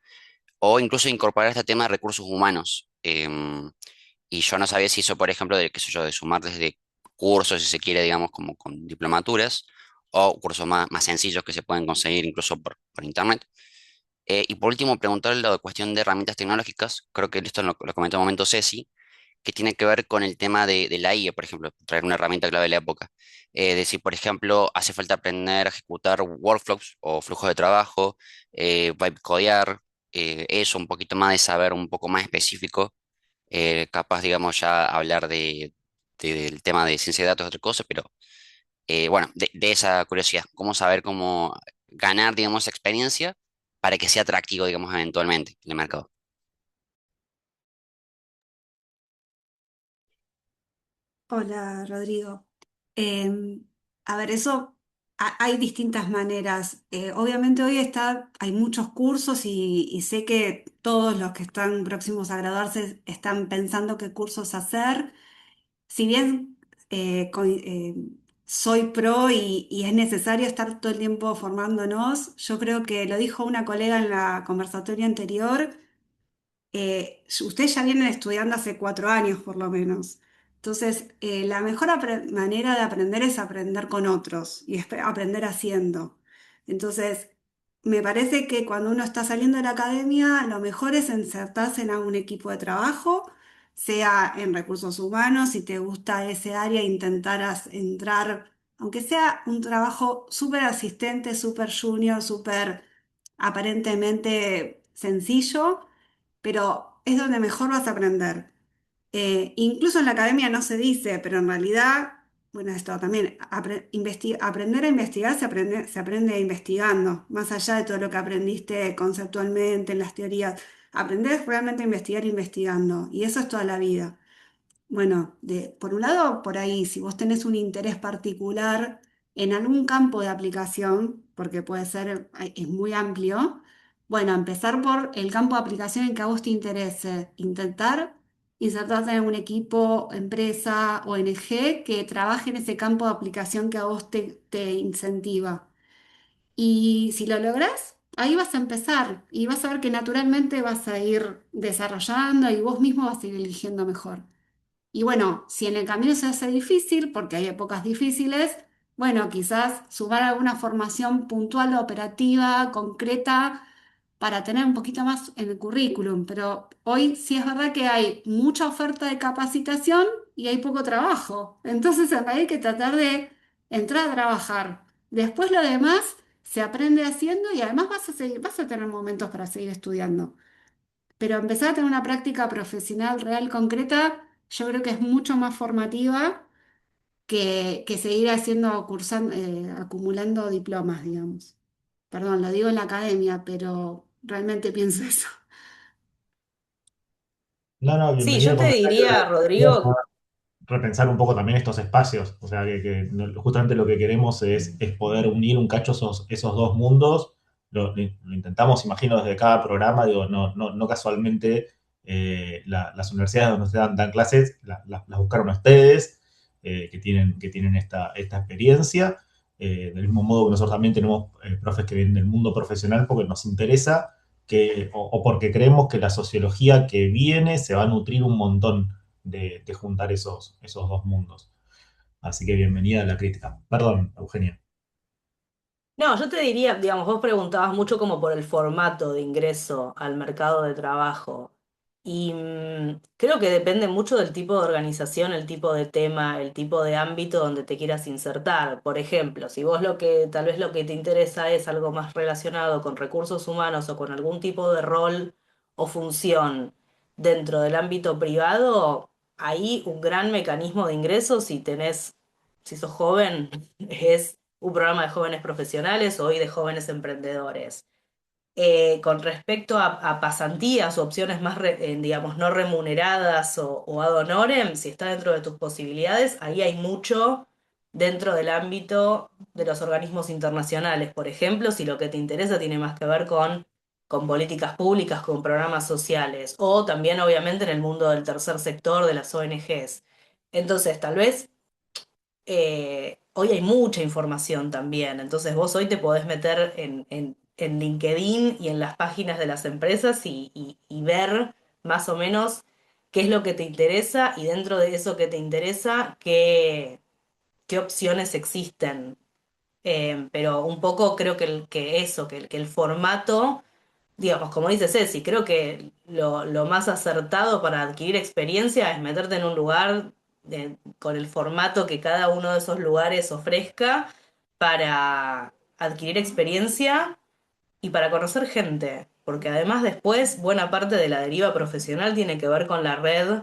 [SPEAKER 5] o incluso incorporar este tema de recursos humanos. Y yo no sabía si eso, por ejemplo, de, qué sé yo, de sumar desde cursos, si se quiere, digamos, como con diplomaturas, o cursos más sencillos que se pueden conseguir incluso por internet. Y por último, preguntarle la cuestión de herramientas tecnológicas. Creo que esto lo comentó un momento Ceci, que tiene que ver con el tema de la IA, por ejemplo, traer una herramienta clave de la época. De si, por ejemplo, hace falta aprender a ejecutar workflows o flujos de trabajo, vibe codear, eso, un poquito más de saber un poco más específico, capaz, digamos, ya hablar del tema de ciencia de datos, otra cosa, pero bueno, de esa curiosidad, cómo saber cómo ganar, digamos, experiencia para que sea atractivo, digamos, eventualmente en el mercado.
[SPEAKER 2] Hola, Rodrigo. Em, a ver, eso hay distintas maneras. Obviamente hoy hay muchos cursos y sé que todos los que están próximos a graduarse están pensando qué cursos hacer. Si bien soy pro y es necesario estar todo el tiempo formándonos, yo creo que lo dijo una colega en la conversatoria anterior. Ustedes ya vienen estudiando hace 4 años por lo menos. Entonces, la mejor manera de aprender es aprender con otros y aprender haciendo. Entonces, me parece que cuando uno está saliendo de la academia, lo mejor es insertarse en algún equipo de trabajo, sea en recursos humanos, si te gusta ese área, intentar entrar, aunque sea un trabajo súper asistente, súper junior, súper aparentemente sencillo, pero es donde mejor vas a aprender. Incluso en la academia no se dice, pero en realidad, bueno, esto también, aprender a investigar se aprende investigando, más allá de todo lo que aprendiste conceptualmente en las teorías. Aprender realmente a investigar investigando, y eso es toda la vida. Bueno, por un lado, por ahí, si vos tenés un interés particular en algún campo de aplicación, porque puede ser, es muy amplio, bueno, empezar por el campo de aplicación en que a vos te interese, intentar insertarte en un equipo, empresa, ONG que trabaje en ese campo de aplicación que a vos te incentiva. Y si lo lográs, ahí vas a empezar y vas a ver que naturalmente vas a ir desarrollando y vos mismo vas a ir eligiendo mejor. Y bueno, si en el camino se hace difícil, porque hay épocas difíciles, bueno, quizás sumar alguna formación puntual, operativa, concreta, para tener un poquito más en el currículum. Pero hoy sí es verdad que hay mucha oferta de capacitación y hay poco trabajo. Entonces, en realidad hay que tratar de entrar a trabajar. Después lo demás se aprende haciendo y además vas a tener momentos para seguir estudiando. Pero empezar a tener una práctica profesional real concreta, yo creo que es mucho más formativa que seguir haciendo, cursando, acumulando diplomas, digamos. Perdón, lo digo en la academia, pero realmente pienso eso.
[SPEAKER 1] No, no,
[SPEAKER 3] Sí,
[SPEAKER 1] bienvenido
[SPEAKER 3] yo
[SPEAKER 1] al
[SPEAKER 3] te
[SPEAKER 1] comentario.
[SPEAKER 3] diría, Rodrigo,
[SPEAKER 1] Repensar un poco también estos espacios. O sea, justamente lo que queremos es poder unir un cacho esos dos mundos. Lo intentamos, imagino, desde cada programa. Digo, no casualmente las universidades donde se dan clases las buscaron ustedes, que tienen esta experiencia. Del mismo modo que nosotros también tenemos profes que vienen del mundo profesional porque nos interesa o porque creemos que la sociología que viene se va a nutrir un montón de juntar esos dos mundos. Así que bienvenida a la crítica. Perdón, Eugenia.
[SPEAKER 3] no, yo te diría, digamos, vos preguntabas mucho como por el formato de ingreso al mercado de trabajo. Y creo que depende mucho del tipo de organización, el tipo de tema, el tipo de ámbito donde te quieras insertar. Por ejemplo, si vos tal vez lo que te interesa es algo más relacionado con recursos humanos o con algún tipo de rol o función dentro del ámbito privado, ahí un gran mecanismo de ingreso si sos joven, es un programa de jóvenes profesionales o hoy de jóvenes emprendedores. Con respecto a pasantías o opciones más, digamos, no remuneradas o ad honorem, si está dentro de tus posibilidades, ahí hay mucho dentro del ámbito de los organismos internacionales. Por ejemplo, si lo que te interesa tiene más que ver con políticas públicas, con programas sociales, o también, obviamente, en el mundo del tercer sector, de las ONGs. Entonces, tal vez hoy hay mucha información también, entonces vos hoy te podés meter en LinkedIn y en las páginas de las empresas y ver más o menos qué es lo que te interesa y dentro de eso que te interesa, qué opciones existen. Pero un poco creo que el formato, digamos, como dice Ceci, creo que lo más acertado para adquirir experiencia es meterte en un lugar con el formato que cada uno de esos lugares ofrezca para adquirir experiencia y para conocer gente, porque además después buena parte de la deriva profesional tiene que ver con la red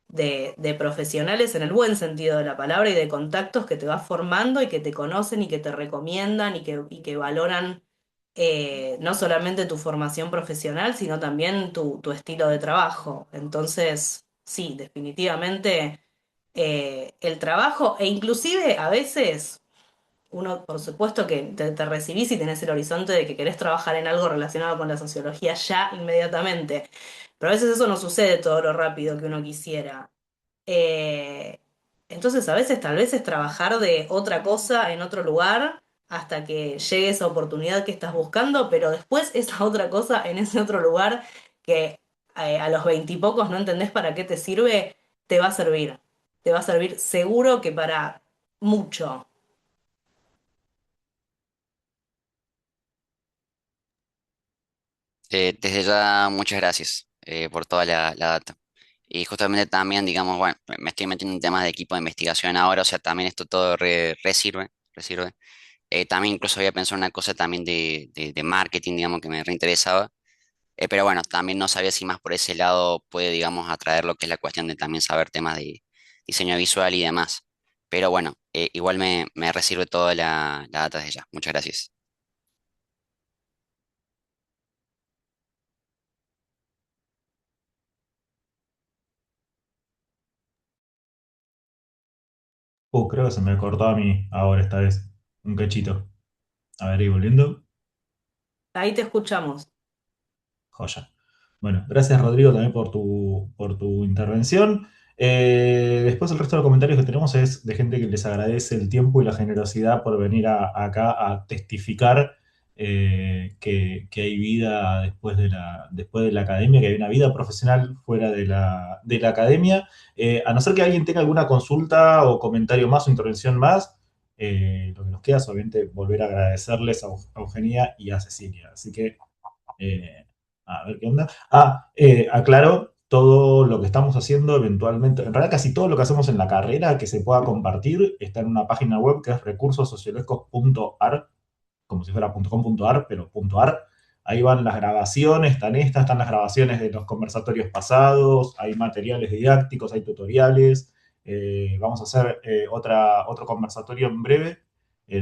[SPEAKER 3] de profesionales en el buen sentido de la palabra y de contactos que te vas formando y que te conocen y que te recomiendan y que valoran no solamente tu formación profesional, sino también tu estilo de trabajo. Entonces, sí, definitivamente el trabajo e inclusive a veces uno, por supuesto que te recibís y tenés el horizonte de que querés trabajar en algo relacionado con la sociología ya inmediatamente. Pero a veces eso no sucede todo lo rápido que uno quisiera. Eh, entonces a veces tal vez es trabajar de otra cosa en otro lugar hasta que llegue esa oportunidad que estás buscando, pero después esa otra cosa en ese otro lugar que a los veintipocos no entendés para qué te sirve, te va a servir. Te va a servir seguro que para mucho.
[SPEAKER 5] Desde ya, muchas gracias por toda la data. Y justamente también, digamos, bueno, me estoy metiendo en temas de equipo de investigación ahora, o sea, también esto todo re sirve, re sirve. También incluso había pensado una cosa también de marketing, digamos, que me reinteresaba. Pero bueno, también no sabía si más por ese lado puede, digamos, atraer lo que es la cuestión de también saber temas de diseño visual y demás. Pero bueno, igual me resirve toda la data de ella. Muchas gracias.
[SPEAKER 1] Creo que se me cortó a mí ahora esta vez. Un cachito. A ver, y volviendo.
[SPEAKER 3] Ahí te escuchamos.
[SPEAKER 1] Joya. Bueno, gracias Rodrigo también por tu intervención. Después el resto de los comentarios que tenemos es de gente que les agradece el tiempo y la generosidad por venir acá a testificar que hay vida después de la academia, que hay una vida profesional fuera de la academia. A no ser que alguien tenga alguna consulta o comentario más o intervención más, lo que nos queda es obviamente volver a agradecerles a Eugenia y a Cecilia. Así que... eh, a ver qué onda. Aclaro, todo lo que estamos haciendo eventualmente, en realidad casi todo lo que hacemos en la carrera que se pueda compartir está en una página web que es recursosociológicos.ar, como si fuera .com.ar, pero .ar. Ahí van las grabaciones, están las grabaciones de los conversatorios pasados, hay materiales didácticos, hay tutoriales. Vamos a hacer otro conversatorio en breve,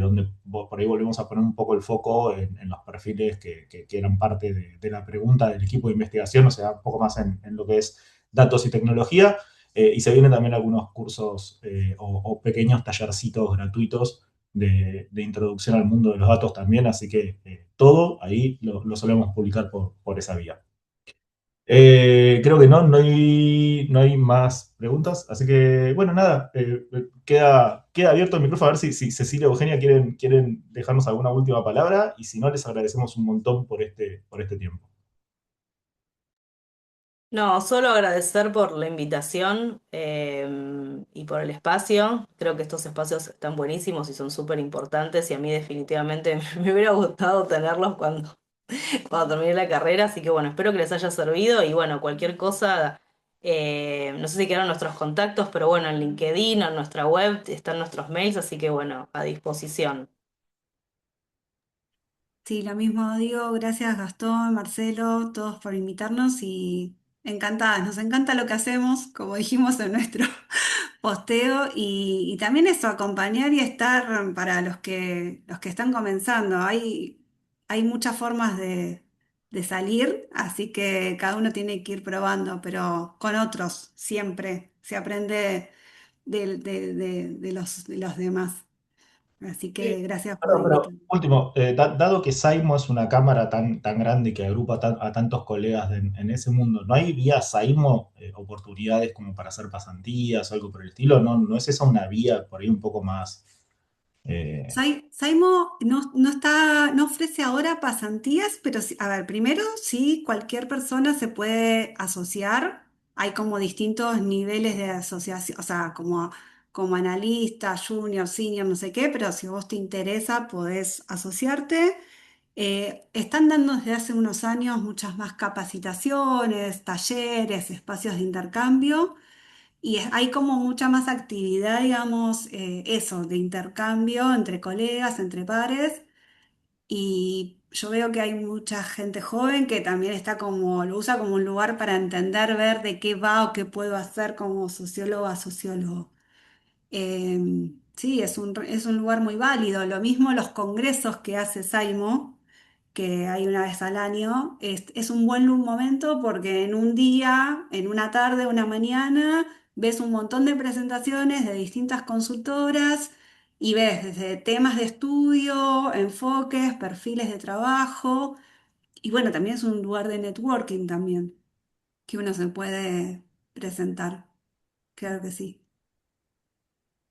[SPEAKER 1] donde por ahí volvemos a poner un poco el foco en los perfiles que eran parte de la pregunta del equipo de investigación, o sea, un poco más en lo que es datos y tecnología. Y se vienen también algunos cursos o pequeños tallercitos gratuitos de introducción al mundo de los datos también, así que todo ahí lo solemos publicar por esa vía. Creo que no hay más preguntas, así que bueno, nada, queda abierto el micrófono a ver si Cecilia o Eugenia quieren dejarnos alguna última palabra y si no, les agradecemos un montón por este tiempo.
[SPEAKER 3] No, solo agradecer por la invitación y por el espacio. Creo que estos espacios están buenísimos y son súper importantes y a mí definitivamente me hubiera gustado tenerlos cuando terminé la carrera, así que bueno, espero que les haya servido y bueno, cualquier cosa, no sé si quedaron nuestros contactos, pero bueno, en LinkedIn o en nuestra web están nuestros mails, así que bueno, a disposición.
[SPEAKER 2] Sí, lo mismo digo, gracias Gastón, Marcelo, todos por invitarnos y encantadas, nos encanta lo que hacemos, como dijimos en nuestro posteo, y también eso, acompañar y estar para los que están comenzando. Hay muchas formas de salir, así que cada uno tiene que ir probando, pero con otros siempre se aprende de los demás. Así que gracias por
[SPEAKER 1] Perdón, pero
[SPEAKER 2] invitarme.
[SPEAKER 1] último, dado que Saimo es una cámara tan grande que agrupa a tantos colegas en ese mundo, ¿no hay vía Saimo oportunidades como para hacer pasantías o algo por el estilo? ¿No es esa una vía por ahí un poco más? eh,
[SPEAKER 2] Saimo no está, no ofrece ahora pasantías, pero a ver, primero sí, cualquier persona se puede asociar. Hay como distintos niveles de asociación, o sea, como analista, junior, senior, no sé qué, pero si a vos te interesa, podés asociarte. Están dando desde hace unos años muchas más capacitaciones, talleres, espacios de intercambio. Y hay como mucha más actividad, digamos, eso, de intercambio entre colegas, entre pares. Y yo veo que hay mucha gente joven que también está como, lo usa como un lugar para entender, ver de qué va o qué puedo hacer como sociólogo a sociólogo. Sí, es un lugar muy válido. Lo mismo los congresos que hace Saimo, que hay una vez al año, es un buen momento porque en un día, en una tarde, una mañana, ves un montón de presentaciones de distintas consultoras y ves desde temas de estudio, enfoques, perfiles de trabajo y bueno, también es un lugar de networking también, que uno se puede presentar. Claro que sí.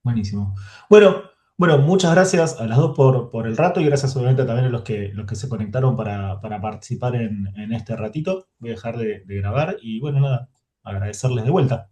[SPEAKER 1] Buenísimo. Bueno, bueno, muchas gracias a las dos por el rato y gracias obviamente también a los que se conectaron para participar en este ratito. Voy a dejar de grabar y bueno, nada, agradecerles de vuelta.